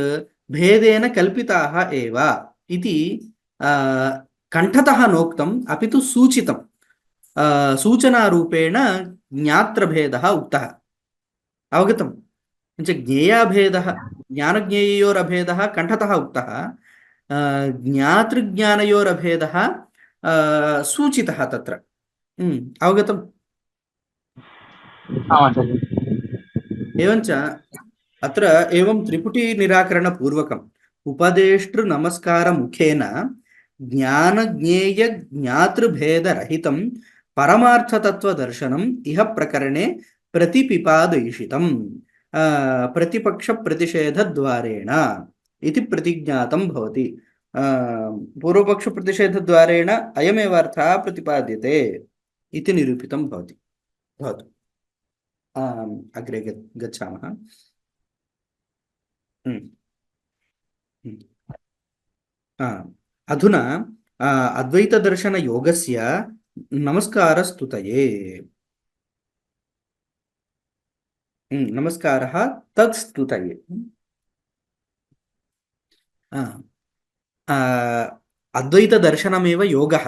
भेदेन कल्पिताः एव इति कण्ठतः नोक्तम्, अपि तु सूचितं। सूचनारूपेण ज्ञात्रभेदः उक्तः। अवगतम्? ज्ञेयाभेदः, ज्ञानज्ञेययोरभेदः कण्ठतः उक्तः, ज्ञातृज्ञानयोरभेदः सूचितः तत्र। अवगतम्? आमाचार्य। एवञ्च अत्र एवं त्रिपुटीनिराकरणपूर्वकम् उपदेष्टृनमस्कारमुखेन ज्ञानज्ञेयज्ञातृभेदरहितं परमार्थतत्त्वदर्शनम् इह प्रकरणे प्रतिपिपादयिषितम् प्रतिपक्षप्रतिषेधद्वारेण इति प्रतिज्ञातं भवति। पूर्वपक्षप्रतिषेधद्वारेण अयमेव अर्थः प्रतिपाद्यते इति निरूपितं भवति। भवतु, अग्रे गच्छामः। अधुना अद्वैतदर्शनयोगस्य नमस्कारस्तुतये। नमस्कारः तत्स्तुतये। अद्वैतदर्शनमेव योगः।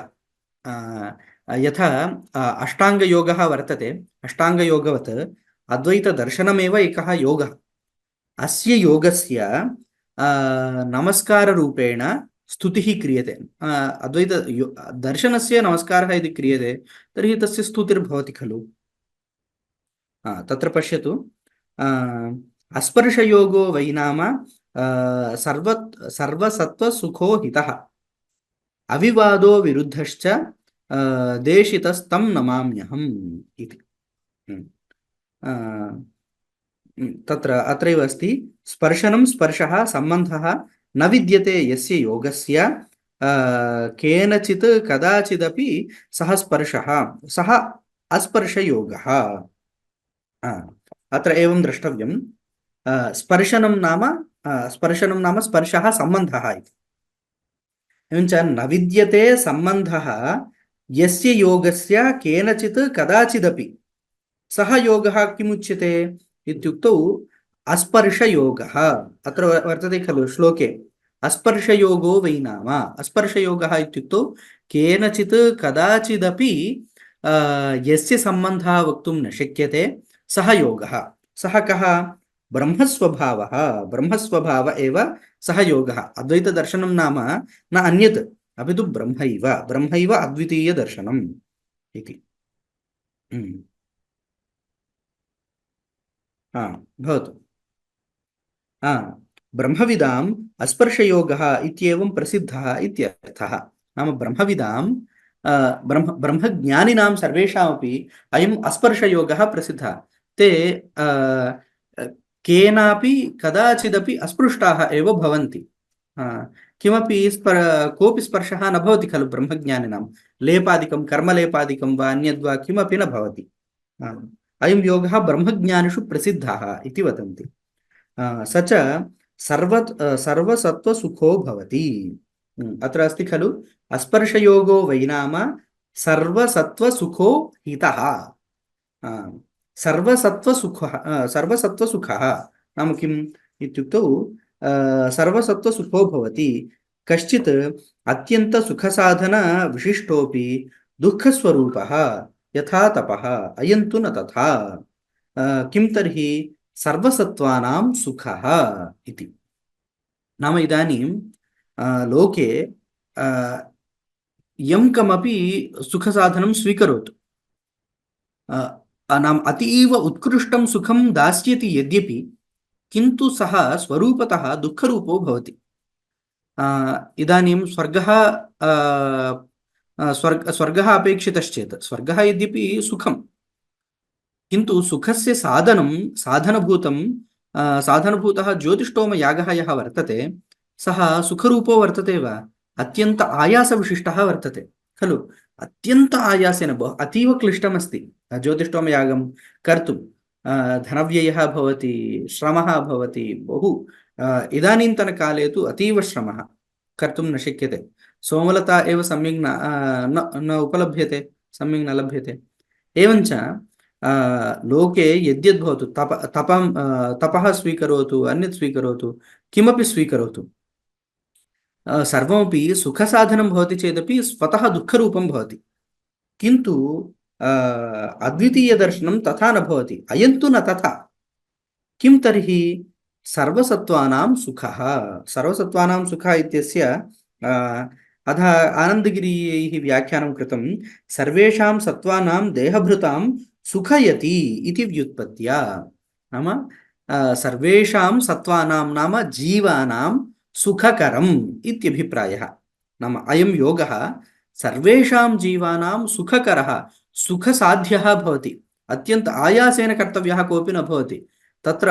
यथा अष्टाङ्गयोगः वर्तते, अष्टाङ्गयोगवत् अद्वैतदर्शनमेव एकः योगः। अस्य योगस्य नमस्काररूपेण स्तुतिः क्रियते। अद्वैत दर्शनस्य नमस्कारः यदि क्रियते तर्हि तस्य स्तुतिर्भवति खलु। तत्र पश्यतु, अस्पर्शयोगो वै नाम सर्वसत्त्वसुखो हितः। अविवादो विरुद्धश्च देशितस्तं नमाम्यहम् इति। तत्र अत्रैव अस्ति स्पर्शनं स्पर्शः सम्बन्धः न विद्यते यस्य योगस्य केनचित् कदाचिदपि सः स्पर्शः सः अस्पर्शयोगः। अत्र एवं द्रष्टव्यं स्पर्शनं नाम स्पर्शः सम्बन्धः इति। एवञ्च न विद्यते सम्बन्धः यस्य योगस्य केनचित् कदाचिदपि सः योगः किमुच्यते इत्युक्तौ अस्पर्शयोगः। अत्र वर्तते खलु श्लोके अस्पर्शयोगो वै नाम। अस्पर्शयोगः इत्युक्तौ केनचित् कदाचिदपि यस्य सम्बन्धः वक्तुं न शक्यते सः योगः। सः कः? ब्रह्मस्वभावः। ब्रह्मस्वभाव एव सः योगः। अद्वैतदर्शनं नाम न अन्यत् अपि तु ब्रह्मैव अद्वितीयदर्शनम् इति। भवतु। ब्रह्मविदाम् अस्पर्शयोगः इत्येवं प्रसिद्धः इत्यर्थः। नाम ब्रह्मविदां ब्रह्मज्ञानिनां सर्वेषामपि अयम् अस्पर्शयोगः प्रसिद्धः। ते केनापि कदाचिदपि अस्पृष्टाः एव भवन्ति। किमपि कोऽपि स्पर्शः न भवति खलु ब्रह्मज्ञानिनां। लेपादिकं कर्मलेपादिकं वा अन्यद्वा किमपि न भवति। अयं योगः ब्रह्मज्ञानिषु प्रसिद्धः इति वदन्ति। स च सर्वसत्त्वसुखो भवति। अत्र अस्ति खलु अस्पर्शयोगो वै नाम सर्वसत्त्वसुखो हितः। सर्वसत्त्वसुखः नाम किम् इत्युक्तौ सर्वसत्त्वसुखो भवति। कश्चित् अत्यन्तसुखसाधनविशिष्टोऽपि दुःखस्वरूपः यथा तपः अयन्तु न तथा। किं तर्हि सर्वसत्त्वानां सुखः इति। नाम इदानीं लोके यं कमपि सुखसाधनं स्वीकरोतु, नाम अतीव उत्कृष्टं सुखं दास्यति यद्यपि, किन्तु सः स्वरूपतः दुःखरूपो भवति। इदानीं स्वर्गः अपेक्षितश्चेत् स्वर्गः यद्यपि सुखं, किन्तु सुखस्य साधनभूतः ज्योतिष्टोमयागः यः वर्तते सः सुखरूपो वर्तते वा? अत्यन्त आयासविशिष्टः वर्तते खलु। अत्यन्त आयासेन अतीव क्लिष्टमस्ति ज्योतिष्टोमयागं कर्तुं। धनव्ययः भवति, श्रमः भवति बहु। इदानीन्तनकाले तु अतीव श्रमः, कर्तुं न शक्यते। सोमलता एव सम्यक् न उपलभ्यते, सम्यक् न लभ्यते। एवञ्च लोके यद्यद् भवतु, तपः स्वीकरोतु, अन्यत् स्वीकरोतु, किमपि स्वीकरोतु, सर्वमपि सुखसाधनं भवति चेदपि स्वतः दुःखरूपं भवति। किन्तु अद्वितीयदर्शनं तथा न भवति। अयन्तु न तथा। किं तर्हि सर्वसत्त्वानां सुखः। सर्वसत्त्वानां सुखः इत्यस्य अतः आनन्दगिरियैः व्याख्यानं कृतं। सर्वेषां सत्त्वानां देहभृतां सुखयति इति व्युत्पत्त्या। नाम सर्वेषां सत्त्वानां नाम जीवानां सुखकरम् इत्यभिप्रायः। नाम अयं योगः सर्वेषां जीवानां सुखकरः, सुखसाध्यः भवति। अत्यन्त आयासेन कर्तव्यः कोऽपि न भवति। तत्र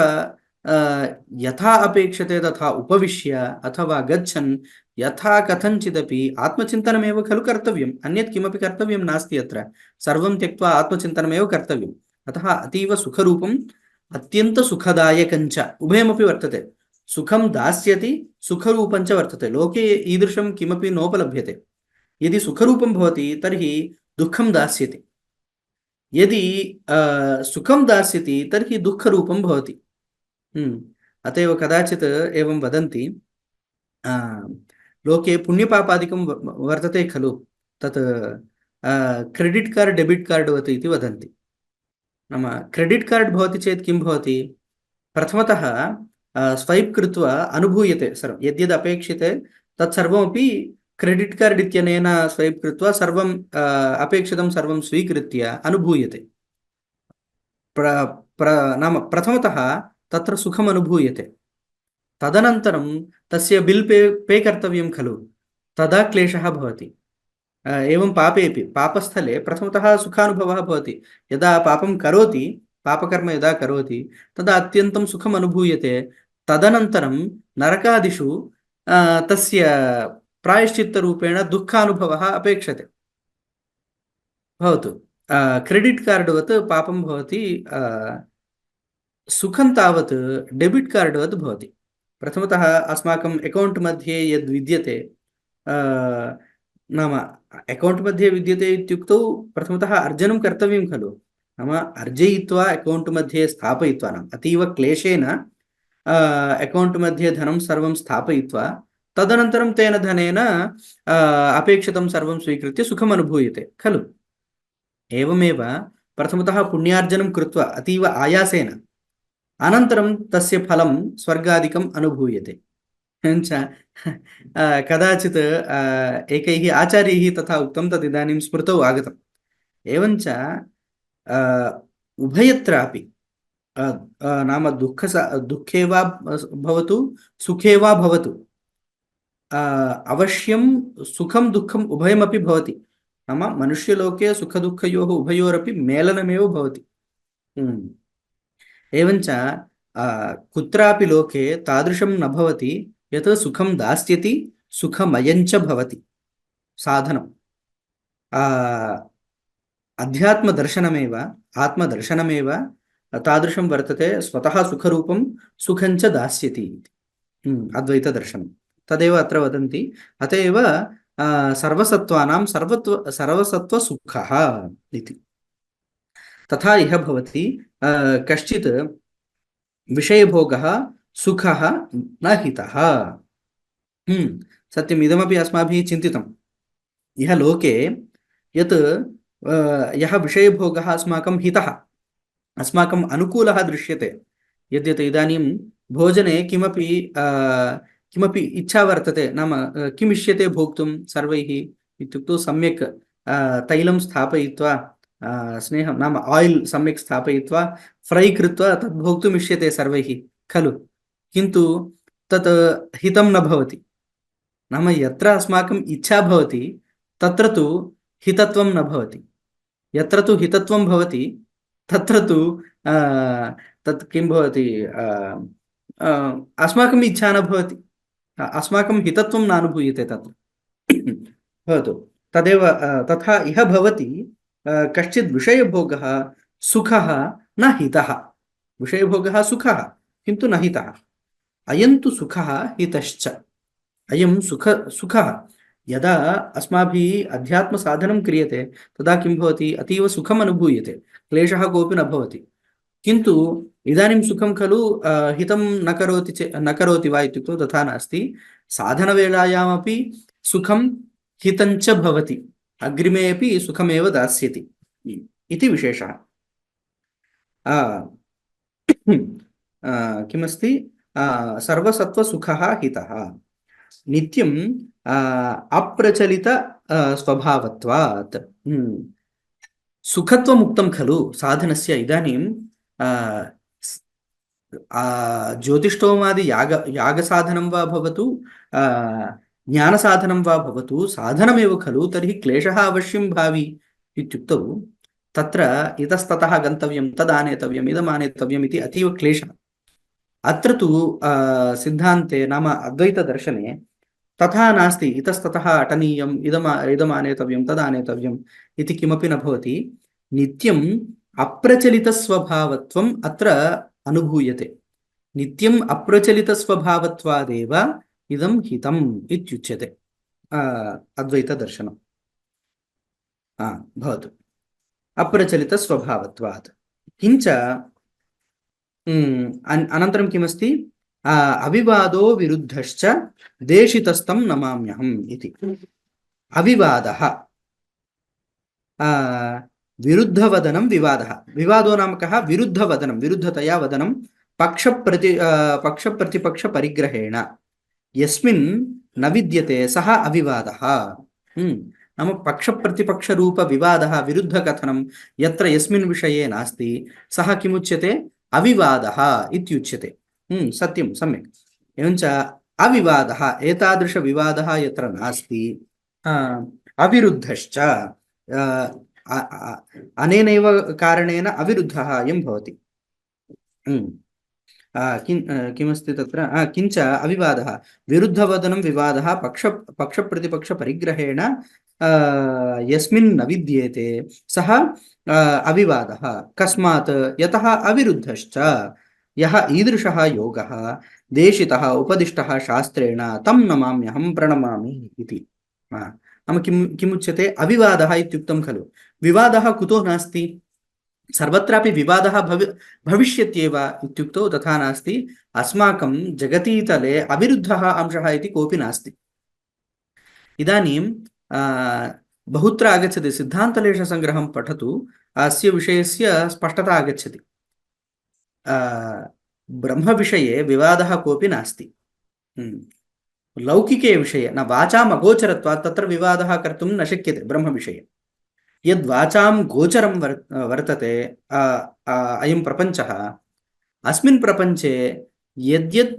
यथा अपेक्षते तथा उपविश्य अथवा गच्छन् यथा कथञ्चिदपि आत्मचिन्तनमेव खलु कर्तव्यम्। अन्यत् किमपि कर्तव्यं नास्ति। अत्र सर्वं त्यक्त्वा आत्मचिन्तनमेव कर्तव्यम्। अतः अतीव सुखरूपम् अत्यन्तसुखदायकञ्च उभयमपि वर्तते। सुखं दास्यति, सुखरूपञ्च वर्तते। लोके ईदृशं किमपि नोपलभ्यते। यदि सुखरूपं भवति तर्हि दुःखं दास्यति, यदि सुखं दास्यति तर्हि दुःखरूपं भवति। अतएव कदाचित् एवं वदन्ति, लोके पुण्यपापादिकं वर्तते खलु, तत् क्रेडिट् कार्ड् डेबिट् कार्ड् वत् इति वदन्ति। नाम क्रेडिट् कार्ड् भवति चेत् किं भवति? प्रथमतः स्वैप् कृत्वा अनुभूयते सर्वं, यद्यद् अपेक्षिते तत्सर्वमपि क्रेडिट् कार्ड् इत्यनेन स्वैप् कृत्वा सर्वं अपेक्षितं सर्वं स्वीकृत्य अनुभूयते। नाम प्रथमतः तत्र सुखम् अनुभूयते। तदनन्तरं तस्य बिल् पे कर्तव्यं खलु। तदा क्लेशः भवति। एवं पापेपि पापस्थले प्रथमतः सुखानुभवः भवति। यदा पापं करोति, पापकर्म यदा करोति तदा अत्यन्तं सुखम् अनुभूयते। तदनन्तरं नरकादिषु तस्य प्रायश्चित्तरूपेण दुःखानुभवः अपेक्षते। भवतु क्रेडिट् कार्ड् वत् पापं भवति, सुखं तावत् डेबिट् कार्ड् वत् भवति। प्रथमतः अस्माकम् अकौण्ट् मध्ये यद् विद्यते, नाम अकौण्ट् मध्ये विद्यते इत्युक्तौ प्रथमतः अर्जनं कर्तव्यं खलु। नाम अर्जयित्वा अकौण्ट् मध्ये स्थापयित्वा, नाम अतीव क्लेशेन अकौण्ट् मध्ये धनं सर्वं स्थापयित्वा तदनन्तरं तेन धनेन अपेक्षितं सर्वं स्वीकृत्य सुखम् अनुभूयते खलु। एवमेव प्रथमतः पुण्यार्जनं कृत्वा अतीव आयासेन अनन्तरं तस्य फलं स्वर्गादिकम् अनुभूयते। एवञ्च कदाचित् एकैः आचार्यैः तथा उक्तं, तदिदानीं स्मृतौ आगतम्। एवञ्च उभयत्रापि नाम दुःखे वा भवतु सुखे वा भवतु, अवश्यं सुखं दुःखम् उभयमपि भवति। नाम मनुष्यलोके सुखदुःखयोः उभयोरपि मेलनमेव भवति। एवञ्च कुत्रापि लोके तादृशं न भवति यत् सुखं दास्यति सुखमयञ्च भवति। साधनम् अध्यात्मदर्शनमेव आत्मदर्शनमेव तादृशं वर्तते, स्वतः सुखरूपं सुखञ्च दास्यति इति अद्वैतदर्शनं तदेव अत्र वदन्ति। अत एव सर्वसत्त्वानां सर्वसत्त्वसुखः इति। तथा इह भवति कश्चित् विषयभोगः सुखः न हितः। सत्यम्, इदमपि अस्माभिः चिन्तितम्। इह लोके यत् यः विषयभोगः अस्माकं हितः, अस्माकम् अनुकूलः दृश्यते, यद्यत् इदानीं भोजने किमपि इच्छा वर्तते, नाम किम् इष्यते भोक्तुं सर्वैः इत्युक्तौ सम्यक् तैलं स्थापयित्वा स्नेहं नाम आयिल् सम्यक् स्थापयित्वा फ्रै कृत्वा तद् भोक्तुम् इष्यते सर्वैः खलु। किन्तु तत् हितं न भवति। नाम यत्र अस्माकम् इच्छा भवति तत्र तु हितत्वं न भवति। यत्र तु हितत्वं भवति तत्र तु तत् किं भवति, अस्माकम् इच्छा न भवति, अस्माकं हितत्वं नानुभूयते तत्र। भवतु तदेव तथा इह भवति कश्चित् विषयभोगः सुखः न हितः। विषयभोगः सुखः किन्तु न हितः। अयं तु सुखः हितश्च। अयं सुखः यदा अस्माभिः अध्यात्मसाधनं क्रियते तदा किं भवति, अतीव सुखम् अनुभूयते, क्लेशः कोऽपि न भवति। किन्तु इदानीं सुखं खलु हितं न करोति वा इत्युक्तौ तथा नास्ति। साधनवेलायामपि सुखं हितञ्च भवति, अग्रिमे अपि सुखमेव दास्यति इति विशेषः। किमस्ति, सर्वसत्त्वसुखः हितः, नित्यं अप्रचलित स्वभावत्वात्। सुखत्वमुक्तं खलु साधनस्य। इदानीं ज्योतिष्ठोमादि यागसाधनं वा भवतु, ज्ञानसाधनं वा भवतु, साधनमेव खलु। तर्हि क्लेशः अवश्यं भावि इत्युक्तौ तत्र इतस्ततः गन्तव्यं, तदानेतव्यम्, इदमानेतव्यम् इति अतीव क्लेशः। अत्र तु सिद्धान्ते नाम अद्वैतदर्शने तथा नास्ति। इतस्ततः अटनीयम्, इदमानेतव्यं, तदानेतव्यम् इति किमपि न भवति। नित्यम् अप्रचलितस्वभावत्वम् अत्र अनुभूयते। नित्यम् अप्रचलितस्वभावत्वादेव इदं हितम् इत्युच्यते अद्वैतदर्शनम्। भवतु अप्रचलितस्वभावत्वात्। किञ्च अनन्तरं किमस्ति, अविवादो विरुद्धश्च देशितस्तं नमाम्यहम् इति। अविवादः, विरुद्धवदनं विवादः। विवादो नाम कः, विरुद्धवदनं, विरुद्धतया वदनं पक्षप्रतिपक्षपरिग्रहेण यस्मिन् न विद्यते सः अविवादः। नाम पक्षप्रतिपक्षरूपविवादः, विरुद्धकथनं यत्र यस्मिन् विषये नास्ति सः किमुच्यते, अविवादः इत्युच्यते। सत्यं, सम्यक्। एवञ्च अविवादः एतादृशविवादः यत्र नास्ति अविरुद्धश्च अनेनैव कारणेन अविरुद्धः अयं भवति किमस्ति तत्र किञ्च अविवादः विरुद्धवदनं विवादः पक्षप्रतिपक्षपरिग्रहेण यस्मिन् न विद्येते सः अविवादः कस्मात् यतः अविरुद्धश्च यः ईदृशः योगः देशितः उपदिष्टः शास्त्रेण तं नमाम्यहं प्रणमामि इति नाम किमुच्यते अविवादः इत्युक्तं खलु विवादः कुतो नास्ति सर्वत्रापि विवादः भविष्यत्येव इत्युक्तौ तथा नास्ति अस्माकं जगतीतले अविरुद्धः अंशः इति कोऽपि नास्ति इदानीं बहुत्र आगच्छति सिद्धान्तलेशसङ्ग्रहं पठतु अस्य विषयस्य स्पष्टता आगच्छति ब्रह्मविषये विवादः कोऽपि नास्ति लौकिके विषये न वाचाम् अगोचरत्वात् तत्र विवादः कर्तुं न शक्यते ब्रह्मविषये यद्वाचां गोचरं वर्तते अयं प्रपञ्चः अस्मिन् प्रपञ्चे यद्यत्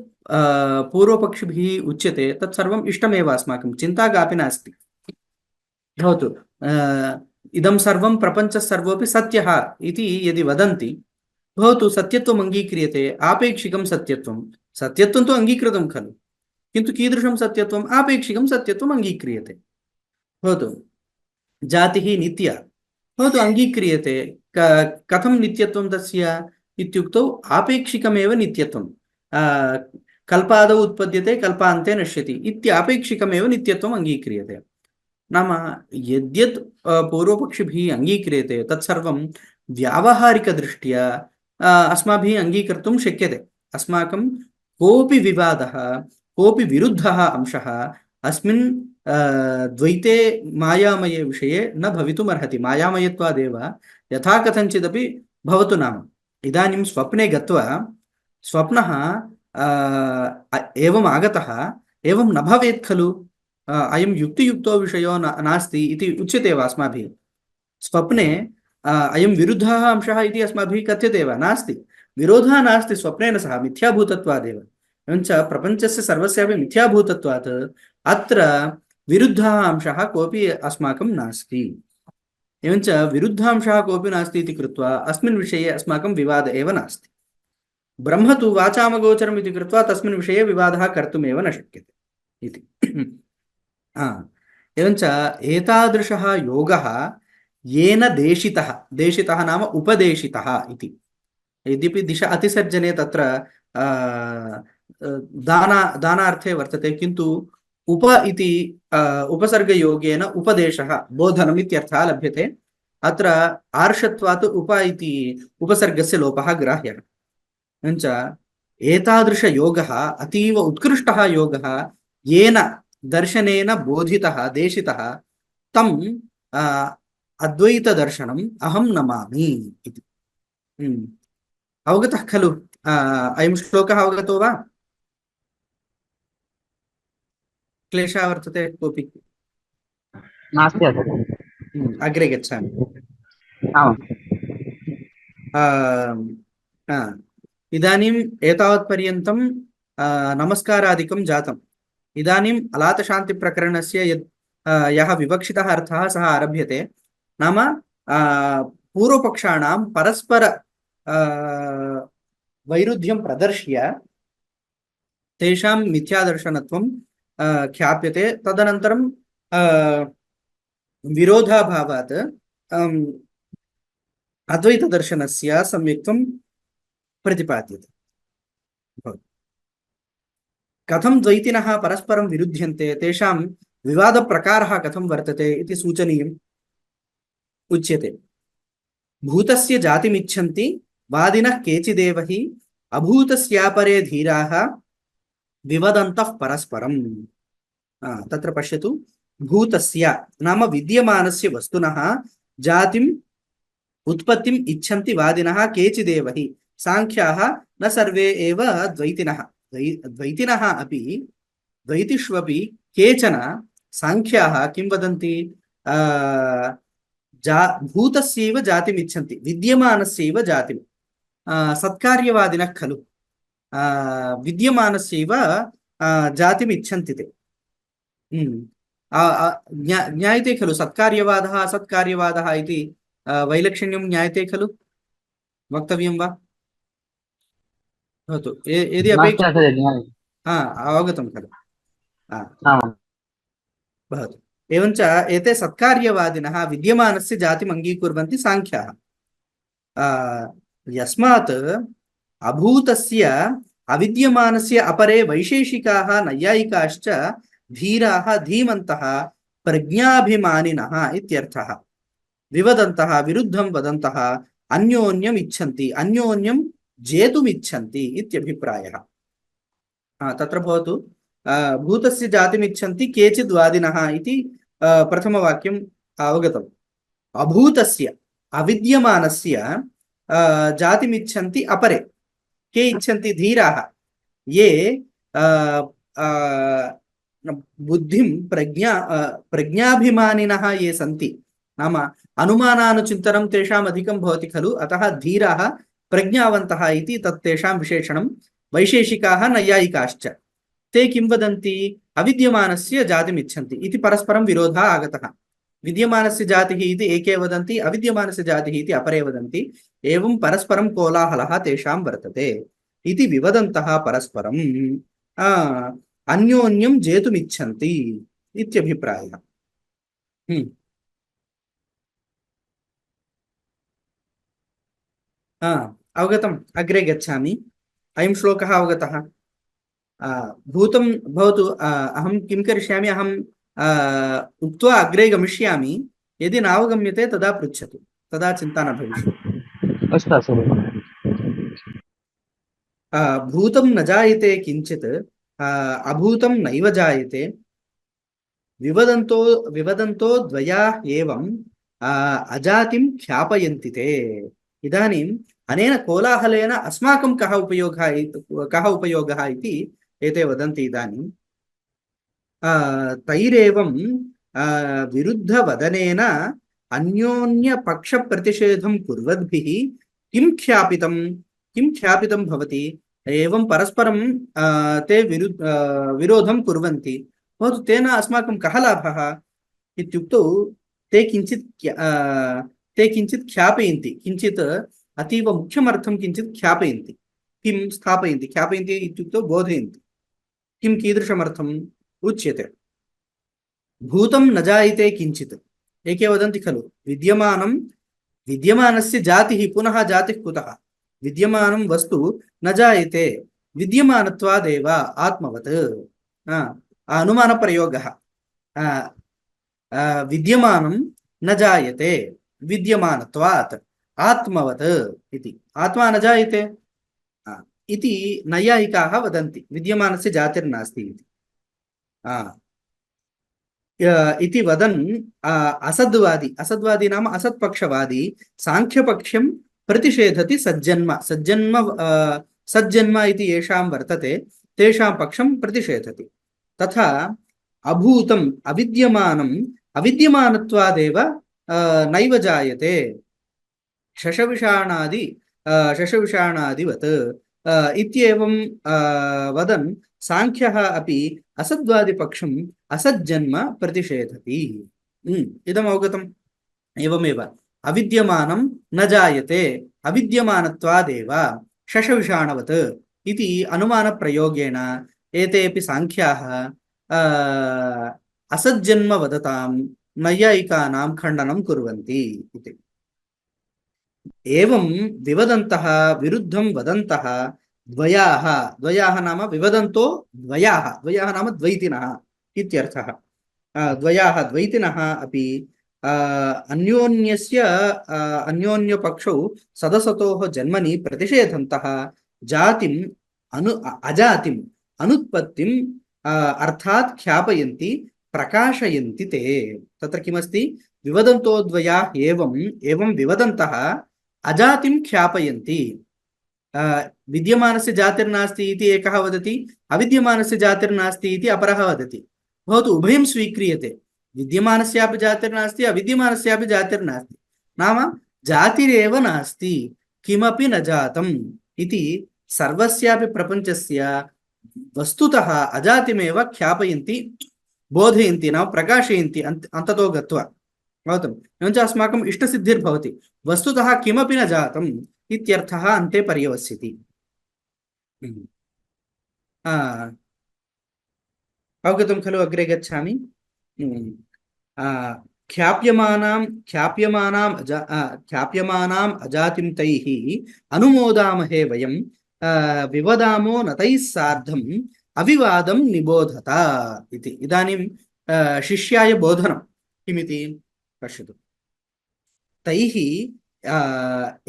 पूर्वपक्षिभिः उच्यते तत्सर्वम् इष्टमेव अस्माकं चिन्ता कापि नास्ति भवतु इदं सर्वं प्रपञ्चः सर्वोऽपि सत्यः इति यदि वदन्ति भवतु सत्यत्वम् अङ्गीक्रियते आपेक्षिकं सत्यत्वं सत्यत्वं तु अङ्गीकृतं खलु किन्तु कीदृशं सत्यत्वम् आपेक्षिकं सत्यत्वम् अङ्गीक्रियते भवतु जातिः नित्या भवतु अङ्गीक्रियते कथं नित्यत्वं तस्य इत्युक्तौ आपेक्षिकमेव नित्यत्वं कल्पादौ उत्पद्यते कल्पान्ते नश्यति इत्यापेक्षिकमेव नित्यत्वम् अङ्गीक्रियते नाम यद्यत् पूर्वपक्षिभिः अङ्गीक्रियते तत्सर्वं व्यावहारिकदृष्ट्या अस्माभिः अङ्गीकर्तुं शक्यते अस्माकं कोऽपि विवादः कोऽपि विरुद्धः अंशः अस्मिन् द्वैते मायामये विषये न भवितुमर्हति मायामयत्वादेव यथा कथञ्चिदपि भवतु नाम इदानीं स्वप्ने गत्वा स्वप्नः एवम् आगतः एवं न भवेत् खलु अयं युक्तियुक्तो विषयो नास्ति इति उच्यते वा अस्माभिः स्वप्ने अयं विरुद्धः अंशः इति अस्माभिः कथ्यते वा नास्ति विरोधः नास्ति स्वप्नेन सह मिथ्याभूतत्वादेव एवञ्च प्रपञ्चस्य सर्वस्यापि मिथ्याभूतत्वात् अत्र विरुद्धः अंशः कोऽपि अस्माकं नास्ति एवञ्च विरुद्धांशः कोऽपि नास्ति इति कृत्वा अस्मिन् विषये अस्माकं विवादः एव नास्ति ब्रह्म तु वाचामगोचरम् इति कृत्वा तस्मिन् विषये विवादः कर्तुमेव न शक्यते इति एवञ्च एतादृशः योगः येन देशितः देशितः नाम उपदेशितः इति यद्यपि दिशा अतिसर्जने तत्र दानार्थे वर्तते किन्तु उप इति उपसर्गयोगेन उपदेशः बोधनम् इत्यर्थः लभ्यते अत्र आर्षत्वात् उप इति उपसर्गस्य लोपः ग्राह्यः एवञ्च एतादृशयोगः अतीव उत्कृष्टः योगः येन दर्शनेन बोधितः देशितः तं अद्वैतदर्शनम् अहं नमामि इति अवगतः खलु अयं श्लोकः अवगतो वा क्लेशः वर्तते कोऽपि नास्ति आचार्य अग्रे गच्छामि इदानीम् एतावत्पर्यन्तं नमस्कारादिकं जातम् इदानीम् अलातशान्तिप्रकरणस्य यः विवक्षितः अर्थः सः आरभ्यते नाम पूर्वपक्षाणां परस्पर वैरुध्यं प्रदर्श्य तेषां मिथ्यादर्शनत्वं ख्याप्यते तदनन्तरं विरोधाभावात् अद्वैतदर्शनस्य सम्यक्त्वं प्रतिपाद्यते कथं द्वैतिनः परस्परं विरुध्यन्ते तेषां विवादप्रकारः कथं वर्तते इति सूचनीयम् उच्यते भूतस्य जातिमिच्छन्ति वादिनः केचिदेव हि अभूतस्यापरे धीराः विवदन्तः परस्परम् तत्र पश्यतु भूतस्य नाम विद्यमानस्य वस्तुनः जातिम् उत्पत्तिम् इच्छन्ति वादिनः केचिदेव हि सांख्याः न सर्वे एव द्वैतिनः द्वैतिनः अपि द्वैतिष्वपि केचन सांख्याः किं वदन्ति भूतस्यैव जातिम् इच्छन्ति विद्यमानस्यैव जातिं सत्कार्यवादिनः खलु विद्यमानस्यैव जातिम् इच्छन्ति ते। ज्ञायते खलु सत्कार्यवादः असत्कार्यवादः इति वैलक्षण्यं ज्ञायते खलु, वक्तव्यं वा? भवतु यदि नास्ति अपेक्षितं। आचार्य ज्ञायते। अवगतं खलु। आम् भवतु। एवञ्च एते सत्कार्यवादिनः विद्यमानस्य जातिम् अङ्गीकुर्वन्ति साङ्ख्याः। यस्मात् अभूतस्य अविद्यमानस्य अपरे वैशेषिकाः नैयायिकाश्च धीराः धीमन्तः प्रज्ञाभिमानिनः इत्यर्थः। विवदन्तः विरुद्धं वदन्तः अन्योन्यम् इच्छन्ति अन्योन्यं जेतुमिच्छन्ति इत्यभिप्रायः। तत्र भवतु भूतस्य जातिमिच्छन्ति केचिद् वादिनः इति प्रथमवाक्यम् अवगतम्। अभूतस्य अविद्यमानस्य जातिमिच्छन्ति अपरे। के इच्छन्ति? धीराः, ये बुद्धिं प्रज्ञाभिमानिनः ये सन्ति। नाम अनुमानानुचिन्तनं तेषाम् अधिकं भवति खलु, अतः धीराः प्रज्ञावन्तः इति तत् तेषां विशेषणं। वैशेषिकाः नैयायिकाश्च ते किं वदन्ति? अविद्यमानस्य जातिमिच्छन्ति इति परस्परं विरोधः आगतः। विद्यमानस्य जातिः इति एके वदन्ति, अविद्यमानस्य जातिः इति अपरे वदन्ति। एवं परस्परं कोलाहलः तेषां वर्तते इति विवदन्तः परस्परं अन्योन्यं जेतुमिच्छन्ति इत्यभिप्रायः। अवगतम्। अग्रे गच्छामि। अयं श्लोकः अवगतः। भूतं भवतु। अहं किं करिष्यामि? अहं उक्त्वा अग्रे गमिष्यामि। यदि नावगम्यते तदा पृच्छतु, तदा चिन्ता न भविष्यति। अस्तु आचार्य। भूतं न जायते किञ्चित्, अभूतं नैव जायते। विवदन्तो द्वया एवं अजातिं ख्यापयन्ति ते। इदानीम् अनेन कोलाहलेन अस्माकं कः उपयोगः इति एते वदन्ति। इदानीं तैरेवं विरुद्धवदनेन अन्योन्यपक्षप्रतिषेधं कुर्वद्भिः किं ख्यापितं भवति? एवं परस्परं ते विरोधं कुर्वन्ति। भवतु तेन अस्माकं कः लाभः इत्युक्तौ ते किञ्चित् ख्यापयन्ति, किञ्चित् अतीव मुख्यमर्थं किञ्चित् ख्यापयन्ति। किं स्थापयन्ति? ख्यापयन्ति इत्युक्तौ बोधयन्ति। किं कीदृशमर्थम् उच्यते? भूतं न जायते किञ्चित्। एके वदन्ति खलु विद्यमानस्य जातिः, पुनः जातिः कुतः? विद्यमानं वस्तु न जायते विद्यमानत्वादेव आत्मवत्। अनुमानप्रयोगः। विद्यमानं न जायते विद्यमानत्वात् आत्मवत् इति। आत्मा न जायते इति नैयायिकाः वदन्ति, विद्यमानस्य जातिर्नास्ति इति वदन् असद्वादी नाम असत्पक्षवादी साङ्ख्यपक्षं प्रतिषेधति सज्जन्म इति येषां वर्तते तेषां पक्षं प्रतिषेधति। तथा अभूतम् अविद्यमानम् अविद्यमानत्वादेव नैव जायते शशविषाणादिवत् इत्येवं वदन् साङ्ख्यः अपि असद्वादिपक्षम् असज्जन्म प्रतिषेधति। इदम् अवगतम्। एवमेव अविद्यमानं न जायते अविद्यमानत्वादेव शशविषाणवत् इति अनुमानप्रयोगेण एतेऽपि साङ्ख्याः असज्जन्म वदतां नैयायिकानां खण्डनं कुर्वन्ति इति। एवं विवदन्तः विरुद्धं वदन्तः द्वयाः नाम विवदन्तो द्वयाः नाम द्वैतिनः इत्यर्थः। द्वयाः द्वैतिनः अपि अन्योन्यपक्षौ सदसतोः जन्मनि प्रतिषेधन्तः जातिम् अजातिम् अनुत्पत्तिम् अर्थात् ख्यापयन्ति प्रकाशयन्ति ते। तत्र किमस्ति? विवदन्तो द्वया एवं विवदन्तः अजातिं ख्यापयन्ति। विद्यमानस्य जातिर्नास्ति इति एकः वदति, अविद्यमानस्य जातिर्नास्ति इति अपरः वदति। भवतु उभयं स्वीक्रियते। विद्यमानस्यापि जातिर्नास्ति अविद्यमानस्यापि जातिर्नास्ति, नाम जातिरेव नास्ति, किमपि न जातम् इति सर्वस्यापि प्रपञ्चस्य वस्तुतः अजातिमेव ख्यापयन्ति बोधयन्ति नाम प्रकाशयन्ति अन्ततो गत्वा भवतम् एवञ्च अस्माकम् इष्टसिद्धिर्भवति वस्तुतः किमपि न जातम् इत्यर्थः अन्ते पर्यवस्यति अवगतं खलु अग्रे गच्छामि ख्याप्यमानाम् अजातिं तैः अनुमोदामहे वयं विवदामो न तैः सार्धम् अविवादं निबोधत इति इदानीं शिष्याय बोधनं किमिति पश्यतु तैः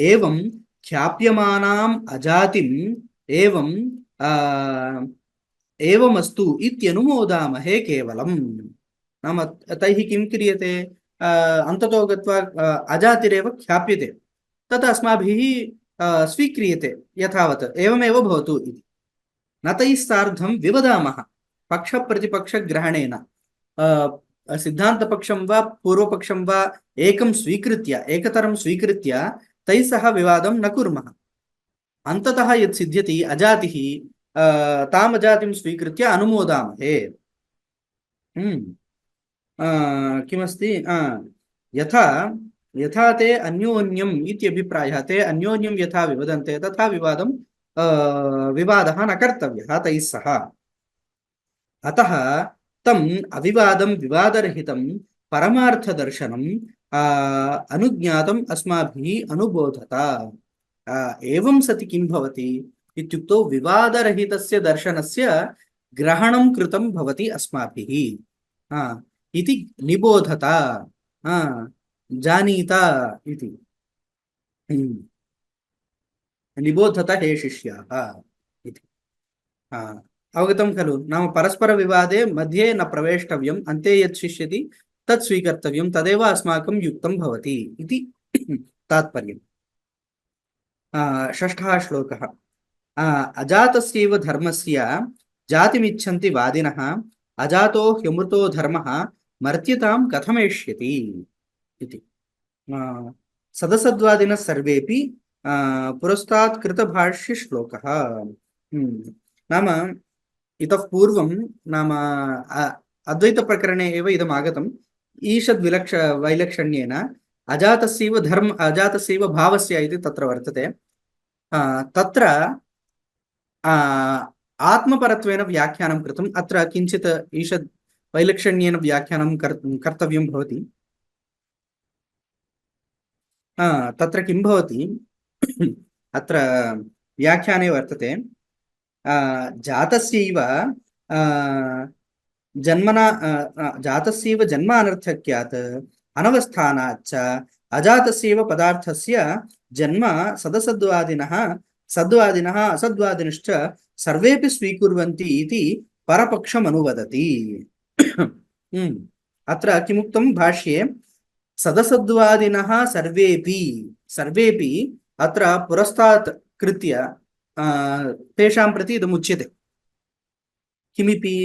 एवं ख्याप्यमानाम् अजातिम् एवं एवमस्तु इत्यनुमोदामहे केवलम् नाम तैः किं क्रियते अन्ततो गत्वा अजातिरेव ख्याप्यते तत् अस्माभिः स्वीक्रियते यथावत् एवमेव भवतु इति न तैः सार्धं विवदामः पक्षप्रतिपक्षग्रहणेन सिद्धान्तपक्षं वा पूर्वपक्षं वा एकतरं स्वीकृत्य तैः सह विवादं न कुर्मः अन्ततः यत् सिद्ध्यति अजातिः ताम् अजातिं स्वीकृत्य अनुमोदामहे किमस्ति यथा ते अन्योन्यम् इत्यभिप्रायः ते अन्योन्यं यथा विवदन्ते तथा विवादः न कर्तव्यः तैः सह अतः तम् अविवादं विवादरहितं परमार्थदर्शनम् अनुज्ञातम् अस्माभिः अनुबोधत एवं सति किं भवति इत्युक्तौ विवादरहितस्य दर्शनस्य ग्रहणं कृतं भवति अस्माभिः इति निबोधत जानीत इति निबोधत हे शिष्याः इति अवगतं खलु नाम परस्परविवादे मध्ये न प्रवेष्टव्यम् अन्ते यत् शिष्यति तत् स्वीकर्तव्यं तदेव अस्माकं युक्तं भवति इति तात्पर्यम् षष्ठः श्लोकः अजातस्यैव धर्मस्य जातिमिच्छन्ति वादिनः अजातो ह्यमृतो धर्मः मर्त्यतां कथमेष्यति इति सदसद्वादिनः सर्वेपि पुरस्तात् कृतभाष्य श्लोकः नाम इतः पूर्वं नाम अद्वैतप्रकरणे एव इदम् आगतम् ईषद्वैलक्षण्येन अजातस्यैव भावस्य इति तत्र वर्तते तत्र आत्मपरत्वेन व्याख्यानं कृतम् अत्र किञ्चित् ईषद् वैलक्षण्येन व्याख्यानं कर्तव्यं भवति तत्र किं भवति अत्र व्याख्याने वर्तते जातस्यैव जन्मानर्थक्यात् अनवस्थानाच्च अजातस्यैव पदार्थस्य जन्म सदसद्वादिनः असद्वादिनश्च सर्वेपि स्वीकुर्वन्ति इति परपक्षमनुवदति अत्र किमुक्तं भाष्ये सदसद्वादिनः सर्वेपि अत्र पुरस्तात् कृत्य तेषां प्रति इदमुच्यते किमिति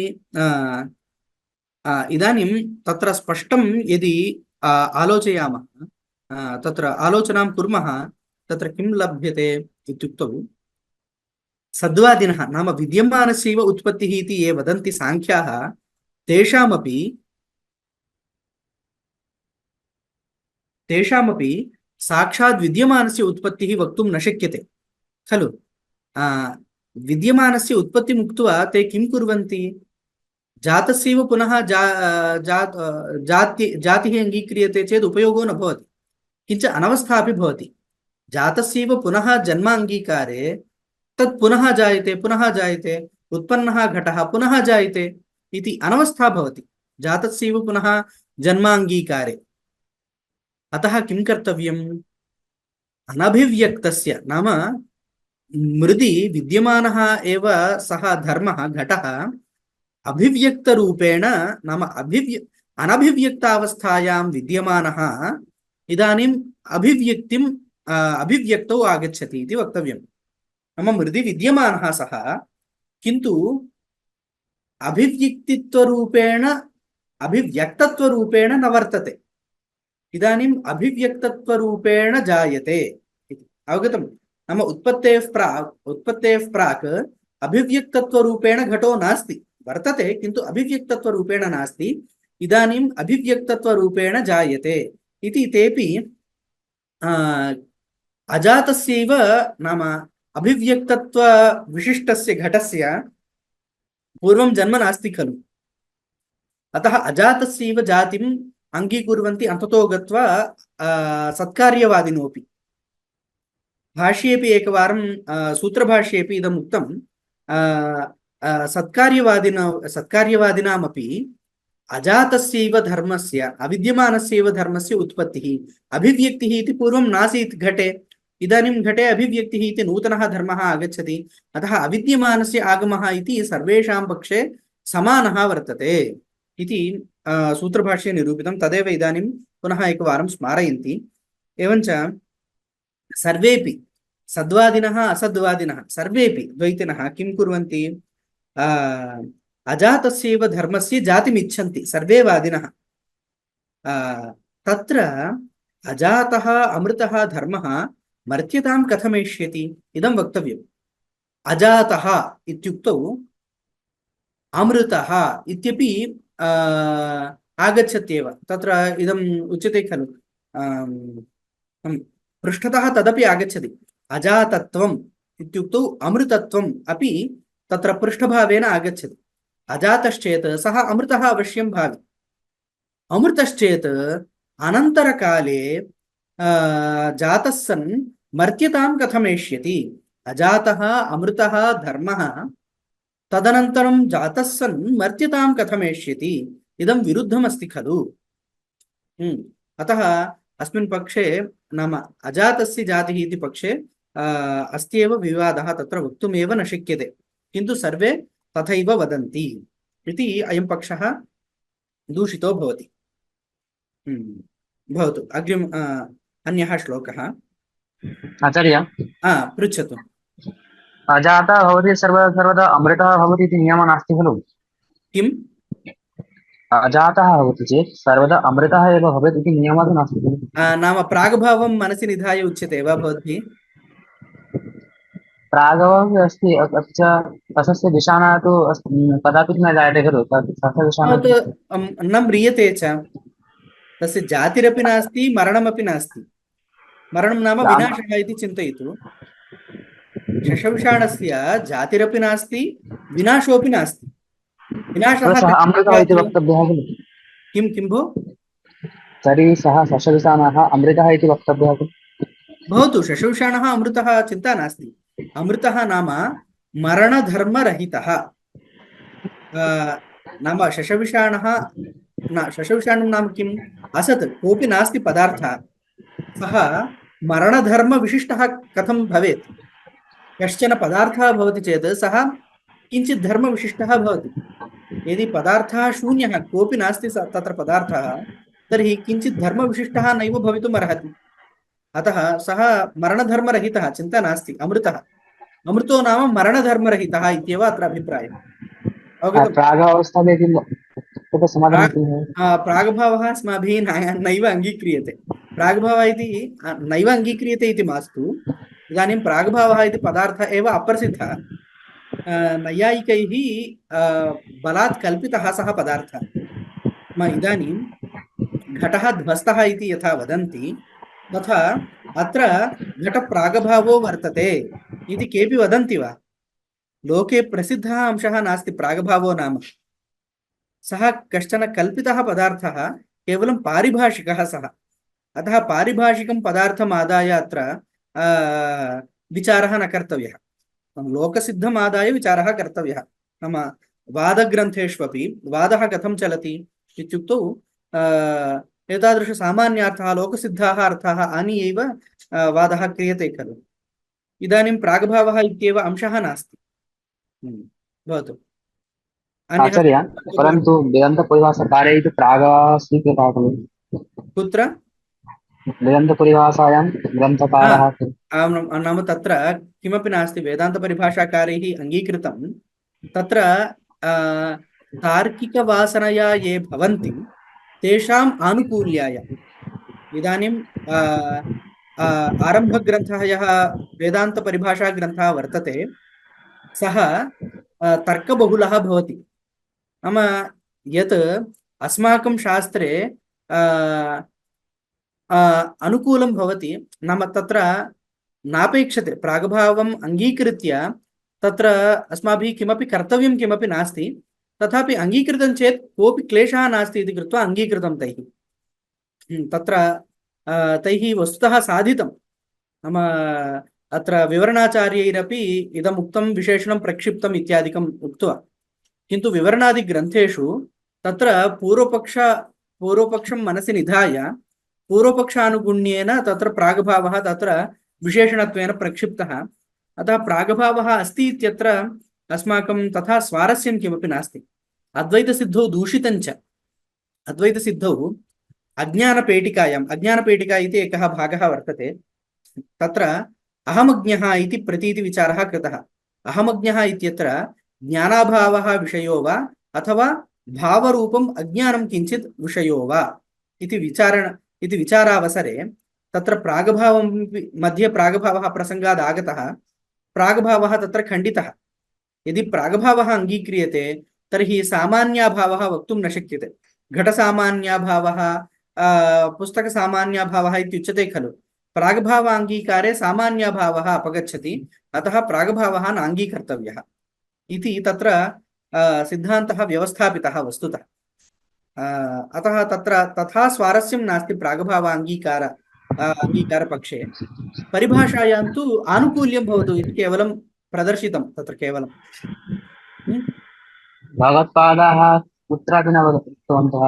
इदानीं तत्र स्पष्टं यदि आलोचयामः तत्र आलोचनां कुर्मः तत्र किं लभ्यते इत्युक्तौ सद्वादिनः नाम विद्यमानस्यैव उत्पत्तिः इति ये वदन्ति साङ्ख्याः तेषामपि साक्षात् विद्यमानस्य उत्पत्तिः वक्तुं न शक्यते खलु विद्यमानस्य उत्पत्तिम् उक्त्वा ते किं कुर्वन्ति जातस्यैव पुनः जातिः अङ्गीक्रियते चेत् उपयोगो न भवति किञ्च अनवस्था अपि भवति जातस्यैव पुनः जन्म अङ्गीकारे तत् पुनः जायते उत्पन्नः घटः पुनः जायते इति अनवस्था भवति जातस्यैव पुनः जन्माङ्गीकारे अतः किं कर्तव्यम् अनभिव्यक्तस्य नाम मृदि विद्यमानः एव सः धर्मः घटः अभिव्यक्तरूपेण नाम अनभिव्यक्तावस्थायां विद्यमानः इदानीम् अभिव्यक्तौ आगच्छति इति वक्तव्यं नाम मृदि विद्यमानः सः किन्तु अभिव्यक्तत्वरूपेण न वर्तते इदानीम् अभिव्यक्तत्वरूपेण जायते इति अवगतं नाम उत्पत्तेः प्राक् अभिव्यक्तत्वरूपेण घटो नास्ति, वर्तते किन्तु अभिव्यक्तत्वरूपेण नास्ति, इदानीम् अभिव्यक्तत्वरूपेण जायते इति तेपि अजातस्यैव नाम अभिव्यक्तत्वविशिष्टस्य घटस्य पूर्वं जन्म नास्ति खलु, अतः अजातस्यैव जातिम् अङ्गीकुर्वन्ति अन्ततो गत्वा सत्कार्यवादिनोऽपि। भाष्येऽपि एकवारं सूत्रभाष्येऽपि इदम् उक्तं, सत्कार्यवादिनामपि अजातस्यैव धर्मस्य अविद्यमानस्यैव धर्मस्य उत्पत्तिः अभिव्यक्तिः इति पूर्वं नासीत् घटे, इदानीं घटे अभिव्यक्तिः इति नूतनः धर्मः आगच्छति, अतः अविद्यमानस्य आगमः इति सर्वेषां पक्षे समानः वर्तते इति सूत्रभाष्ये निरूपितं। तदेव इदानीं पुनः एकवारं स्मारयन्ति। एवञ्च सर्वेपि सद्वादिनः असद्वादिनः सर्वेपि द्वैतिनः किं कुर्वन्ति, अजातस्यैव धर्मस्य जातिमिच्छन्ति सर्वे वादिनः। तत्र अजातः अमृतः धर्मः मर्त्यतां कथमेष्यति इदं वक्तव्यम्। अजातः इत्युक्तौ अमृतः इत्यपि आगच्छत्येव, तत्र इदम् उच्यते खलु, पृष्ठतः तदपि आगच्छति। अजातत्वम् इत्युक्तौ अमृतत्वम् अपि तत्र पृष्ठभावेन आगच्छति। अजातश्चेत् सः अमृतः अवश्यं भावि, अमृतश्चेत् अनन्तरकाले जातः सन् मर्त्यतां कथमेष्यति। अजातः अमृतः धर्मः तदनन्तरं जातः सन् मर्त्यतां कथमेष्यति, इदं विरुद्धमस्ति खलु। अतः अस्मिन् पक्षे नाम अजातस्य जातिः इति पक्षे अस्त्येव विवादः, तत्र वक्तुमेव न शक्यते, किन्तु सर्वे तथैव वदन्ति इति अयं पक्षः दूषितो भवति। भवतु अग्रिम अन्यः श्लोकः। आचार्य, पृच्छतु। अजातः भवति सर्वदा अमृतः भवति इति नियमः नास्ति खलु? किम्? अजातः भवति चेत् सर्वदा अमृतः एव भवेत् इति नियमः तु नास्ति खलु? नाम प्राग्भावं मनसि निधाय उच्यते वा भवद्भिः? प्रागवः अस्ति, अपि च तस्य दिशाना तु कदापि न जायते खलु, तस्य दिशाना न म्रियते च, तस्य जातिरपि नास्ति मरणमपि नास्ति। मरणं नाम विनाशः इति चिन्तयतु। शशविषाणस्य जातिरपि नास्ति विनाशोऽपि नास्ति। विनाशः अमृतः इति वक्तव्यः खलु? किं किं भो? तर्हि सः शशविषाणः अमृतः इति वक्तव्यः खलु? भवतु, शशविषाणः अमृतः चिन्ता नास्ति। अमृतः नाम मरणधर्मरहितः, नाम शशविषाणः शशविषाणं नाम किम्? असत्, कोऽपि नास्ति पदार्थः, सः मरणधर्मविशिष्टः कथं भवेत्? कश्चन पदार्थः भवति चेत् सः किञ्चित् धर्मविशिष्टः भवति। यदि पदार्थः शून्यः, कोऽपि नास्ति तत्र पदार्थः, तर्हि किञ्चित् धर्मविशिष्टः नैव भवितुम् अर्हति। अतः सः मरणधर्मरहितः, चिन्ता नास्ति। अमृतः, अमृतो नाम मरणधर्मरहितः इत्येव अत्र अभिप्रायः। प्रागभावः अस्माभिः नैव अङ्गीक्रियते। प्रागभावः इति नैव अङ्गीक्रियते इति मास्तु, इदानीं प्रागभावः इति पदार्थः एव अप्रसिद्धः। नैयायिकैः बलात् कल्पितः सः पदार्थः। इदानीं घटः ध्वस्तः इति यथा वदन्ति, तथा अत्र घटप्रागभावो वर्तते इति केऽपि वदन्ति वा? लोके प्रसिद्धः अंशः नास्ति प्रागभावो नाम। सः कश्चन कल्पितः पदार्थः, केवलं पारिभाषिकः सः। अतः पारिभाषिकं पदार्थम् आदाय अत्र विचारः न कर्तव्यः, लोकसिद्धम् आदाय विचारः कर्तव्यः। नाम वादग्रन्थेष्वपि वादः कथं चलति इत्युक्तौ एतादृशसामान्यार्थः लोकसिद्धाः अर्थाः आनीयैव वादः क्रियते खलु। इदानीं प्रागभावः इत्येव अंशः नास्ति। भवतु। आचार्य, परन्तु वेदान्तपरिभाषाकारे इति प्रागः स्वीकृतः खलु? कुत्र? वेदान्तपरिभाषायां ग्रन्थकारः नाम तत्र किमपि नास्ति, वेदान्तपरिभाषाकारैः अङ्गीकृतं। तत्र तार्किकवासनया ये भवन्ति तेषाम् आनुकूल्याय, इदानीं आरम्भग्रन्थः यः वेदान्तपरिभाषाग्रन्थः वर्तते, सः तर्कबहुलः भवति। नाम यत् अस्माकं शास्त्रे अनुकूलं भवति, नाम तत्र नापेक्षते, प्रागभावम् अङ्गीकृत्य तत्र अस्माभिः किमपि कर्तव्यं किमपि नास्ति, तथापि अङ्गीकृतं चेत् कोऽपि क्लेशः नास्ति इति कृत्वा अङ्गीकृतं तैः। तत्र तैः वस्तुतः साधितं, नाम अत्र विवरणाचार्यैरपि इदम् उक्तं विशेषणं प्रक्षिप्तम् इत्यादिकम् उक्त्वा, किन्तु विवरणादिग्रन्थेषु तत्र पूर्वपक्षं मनसि निधाय पूर्वपक्षानुगुण्येन तत्र प्रागभावः तत्र विशेषणत्वेन प्रक्षिप्तः। अतः प्रागभावः अस्ति इत्यत्र अस्माकं तथा स्वारस्यं किमपि नास्ति। अद्वैतसिद्धौ दूषितञ्च, अद्वैतसिद्धौ अज्ञानपेटिकायाम्, अज्ञानपेटिका इति एकः भागः वर्तते, तत्र अहमज्ञः इति प्रतीतिविचारः कृतः। अहमज्ञः इत्यत्र ज्ञानाभावः विषयो वा अथवा भावरूपम् अज्ञानं किञ्चित् विषयो वा इति विचारावसरे तत्र प्रागभावं मध्ये प्रागभावः प्रसङ्गात् आगतः, प्रागभावः तत्र खण्डितः। यदि प्रागभावः अङ्गीक्रियते तर्हि सामान्याभावः वक्तुं न शक्यते। घटसामान्याभावः पुस्तकसामान्याभावः इत्युच्यते खलु, प्रागभावाङ्गीकारे सामान्याभावः अपगच्छति, अतः प्रागभावः नाङ्गीकर्तव्यः इति तत्र सिद्धान्तः व्यवस्थापितः वस्तुतः। अतः तत्र तथा स्वारस्यं नास्ति अङ्गीकारपक्षे। परिभाषायां तु आनुकूल्यं भवतु इति केवलं प्रदर्शितं तत्र केवलं। भगवत्पादाः कुत्रापि न उक्तवन्तः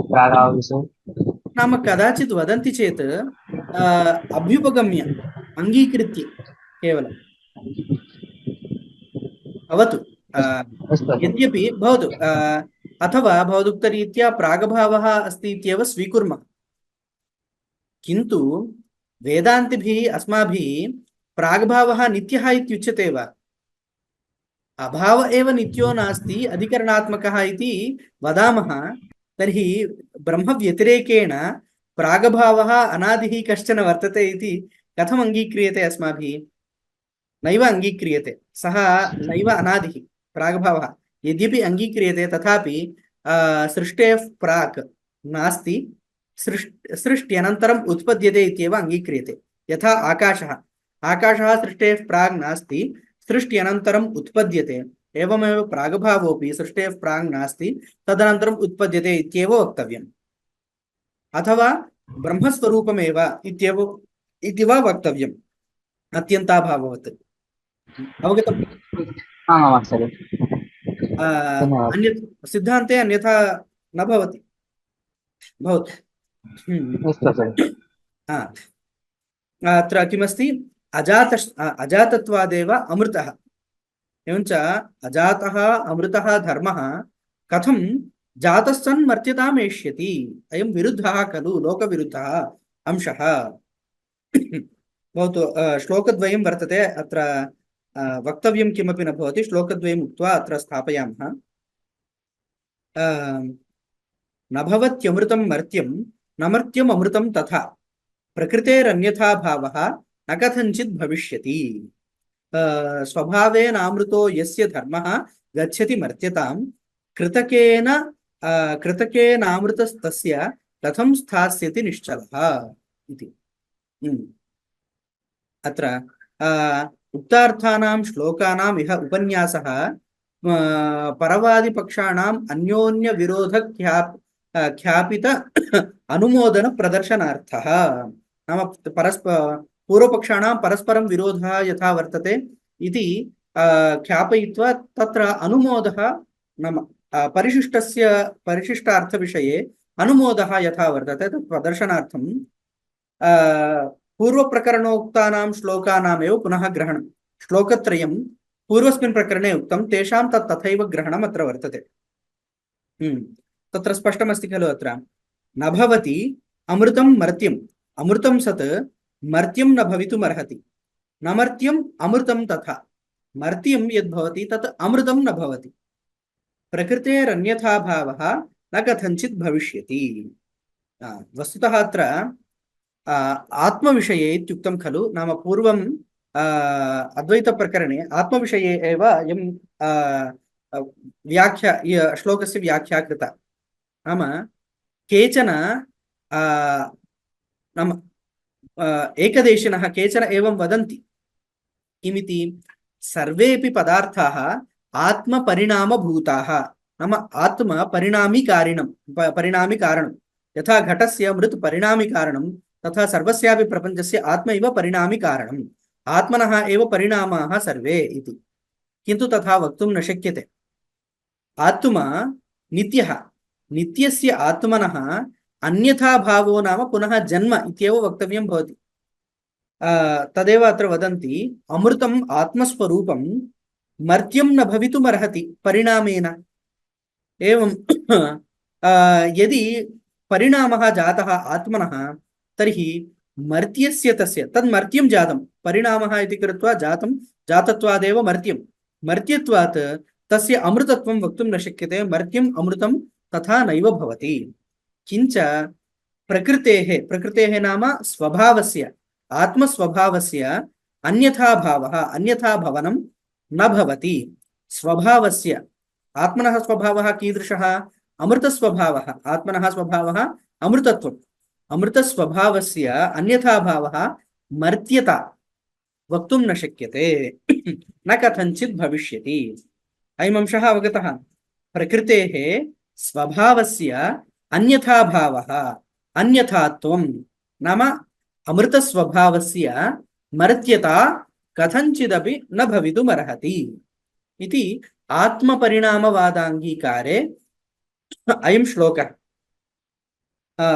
प्रागाविषये। नाम कदाचित् वदन्ति चेत् अभ्युपगम्य अङ्गीकृत्य केवलं भवतु, यद्यपि भवतु, अथवा भवदुक्तरीत्या प्रागभावः अस्ति इत्येव स्वीकुर्मः, किन्तु वेदान्तिभिः अस्माभिः प्रागभावः नित्यः इत्युच्यते वा? अभाव एव नित्यो नास्ति अधिकरणात्मकः इति वदामः, तर्हि ब्रह्मव्यतिरेकेण प्रागभावः अनादिः कश्चन वर्तते इति कथम् अङ्गीक्रियते अस्माभिः? नैव अङ्गीक्रियते। सः नैव अनादिः प्रागभावः, यद्यपि अङ्गीक्रियते तथापि सृष्टेः प्राक् नास्ति, सृष्ट्यनन्तरम् उत्पद्यते इत्येव अङ्गीक्रियते। यथा आकाशः सृष्टेः प्राक् नास्ति, सृष्ट्यनन्तरम् उत्पद्यते, एवमेव प्रागभावोऽपि सृष्टेः प्राक् नास्ति, तदनन्तरम् उत्पद्यते इत्येव वक्तव्यम्। अथवा ब्रह्मस्वरूपमेव इति वा वक्तव्यम् अत्यन्ताभाववत्। अवगतम्? अन्यत् सिद्धान्ते अन्यथा न भवति। भवतु। अत्र किमस्ति? अजातत्वादेव अमृतः। एवञ्च अजातः अमृतः धर्मः कथं जातः सन् मर्त्यताम् एष्यति? अयं विरुद्धः खलु, लोकविरुद्धः अंशः। भवतु, श्लोकद्वयं वर्तते अत्र, वक्तव्यं किमपि न भवति, श्लोकद्वयम् उक्त्वा अत्र स्थापयामः। न भवत्यमृतं मर्त्यं न मर्त्यम् अमृतं तथा प्रकृतेरन्यथा भावः न कथञ्चित् भविष्यति। स्वभावेनामृतो यस्य धर्मः गच्छति मर्त्यतां कृतकेनामृतस्तस्य कथं स्थास्यति निश्चलः इति। अत्र उक्तार्थानां श्लोकानाम् इह उपन्यासः परवादिपक्षाणाम् अन्योन्य विरोध ख्यापित अनुमोदन प्रदर्शनार्थः। नाम पूर्वपक्षाणां परस्परं विरोधः यथा वर्तते इति ख्यापयित्वा तत्र अनुमोदः, नाम परिशिष्टार्थविषये अनुमोदः यथा वर्तते तत् प्रदर्शनार्थं पूर्वप्रकरणोक्तानां श्लोकानामेव पुनः ग्रहणं। श्लोकत्रयं पूर्वस्मिन् प्रकरणे उक्तं, तेषां तथैव ग्रहणम् अत्र वर्तते। तत्र स्पष्टमस्ति खलु, अत्र न भवति अमृतं मर्त्यम्, अमृतं सत् मर्त्यं न भवितुमर्हति, न मर्त्यम् अमृतं तथा, मर्त्यं यद्भवति तत् अमृतं न भवति, प्रकृतेरन्यथा भावः न कथञ्चित् भविष्यति। वस्तुतः अत्र आत्मविषये इत्युक्तं खलु, नाम पूर्वं अद्वैतप्रकरणे आत्मविषये एव अयं व्याख्या श्लोकस्य व्याख्या कृता। नाम केचन नाम एकदेशिनः केचन एवं वदन्ति किमिति सर्वेऽपि पदार्थाः आत्मपरिणामभूताः नाम आत्मपरिणामिकारिणं परिणामिकारणं यथा घटस्य मृत् परिणामिकारणं तथा सर्वस्यापि प्रपञ्चस्य आत्म इव परिणामिकारणम् आत्मनः एव परिणामाः सर्वे इति। किन्तु तथा वक्तुं न शक्यते। आत्मा नित्यः नित्यस्य आत्मनः अन्यथा भावो नाम पुनः जन्म इत्येव वक्तव्यं भवति। तदेव अत्र वदन्ति अमृतम् आत्मस्वरूपं मर्त्यं न भवितुमर्हति परिणामेन। एवं यदि परिणामः जातः आत्मनः तर्हि मर्त्यस्य तस्य तन्मर्त्यं जातं परिणामः इति कृत्वा जातं जातत्वादेव मर्त्यं मर्त्यत्वात् तस्य अमृतत्वं वक्तुं न शक्यते। मर्त्यम् अमृतं तथा नैव भवति। किञ्च प्रकृतेः नाम स्वभावस्य आत्मस्वभावस्य अन्यथा भावः अन्यथा भवनं न भवति। स्वभावस्य आत्मनः स्वभावः कीदृशः अमृतस्वभावः आत्मनः स्वभावः अमृतत्वम् अमृतस्वभावस्य अन्यथा भावः मर्त्यता वक्तुं न शक्यते न कथञ्चित् भविष्यति। अयम् अंशः अवगतः। प्रकृतेः स्वभावस्य अन्यथा भावः अन्यथात्वं नाम अमृतस्वभावस्य मर्त्यता कथञ्चिदपि न भवितुमर्हति इति आत्मपरिणामवादाङ्गीकारे अयं श्लोकः।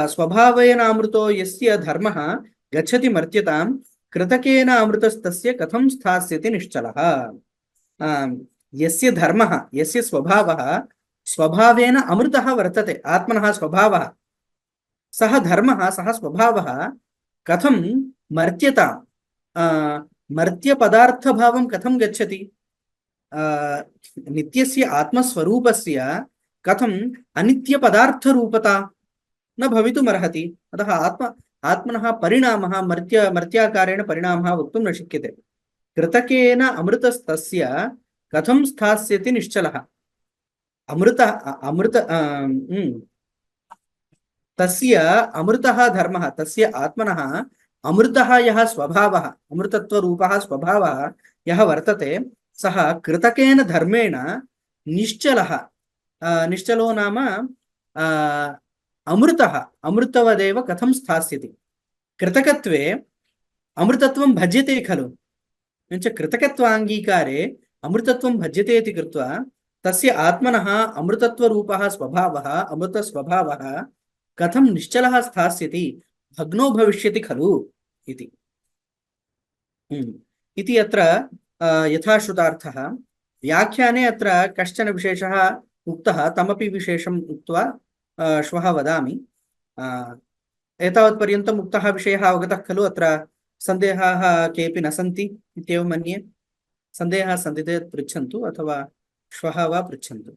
स्वभावेन अमृतो यस्य धर्मः गच्छति मर्त्यतां कृतकेन अमृतस्तस्य कथं स्थास्यति निश्चलः। यस्य धर्मः यस्य स्वभावः स्वभावेन अमृतः वर्तते आत्मनः स्वभावः सः धर्मः सः स्वभावः कथं मर्त्यता मर्त्यपदार्थभावं कथं गच्छति नित्यस्य आत्मस्वरूपस्य कथम् अनित्यपदार्थरूपता न भवितुमर्हति। अतः आत्मनः परिणामः मर्त्याकारेण परिणामः वक्तुं न शक्यते। कृतकेन अमृतस्तस्य कथं स्थास्यति निश्चलः। तस्य अमृतः धर्मः तस्य आत्मनः अमृतः यः स्वभावः अमृतत्वरूपः स्वभावः यः वर्तते सः कृतकेन धर्मेण निश्चलः निश्चलो नाम अमृतः अमृतवदेव कथं स्थास्यति। कृतकत्वे अमृतत्वं भज्यते खलु एवञ्च कृतकत्वाङ्गीकारे अमृतत्वं भज्यते इति कृत्वा तस्य आत्मनः अमृतत्वरूपः स्वभावः अमृतस्वभावः कथं निश्चलः स्थास्यति भग्नो भविष्यति खलु इति इति अत्र यथाश्रुतार्थः। व्याख्याने अत्र कश्चन विशेषः उक्तः तमपि विशेषम् उक्त्वा श्वः वदामि। एतावत्पर्यन्तम् उक्तः विषयः अवगतः खलु। अत्र सन्देहाः केऽपि न सन्ति इत्येव मन्ये। सन्देहाः सन्ति चेत् पृच्छन्तु अथवा श्वः वा पृच्छन्तु।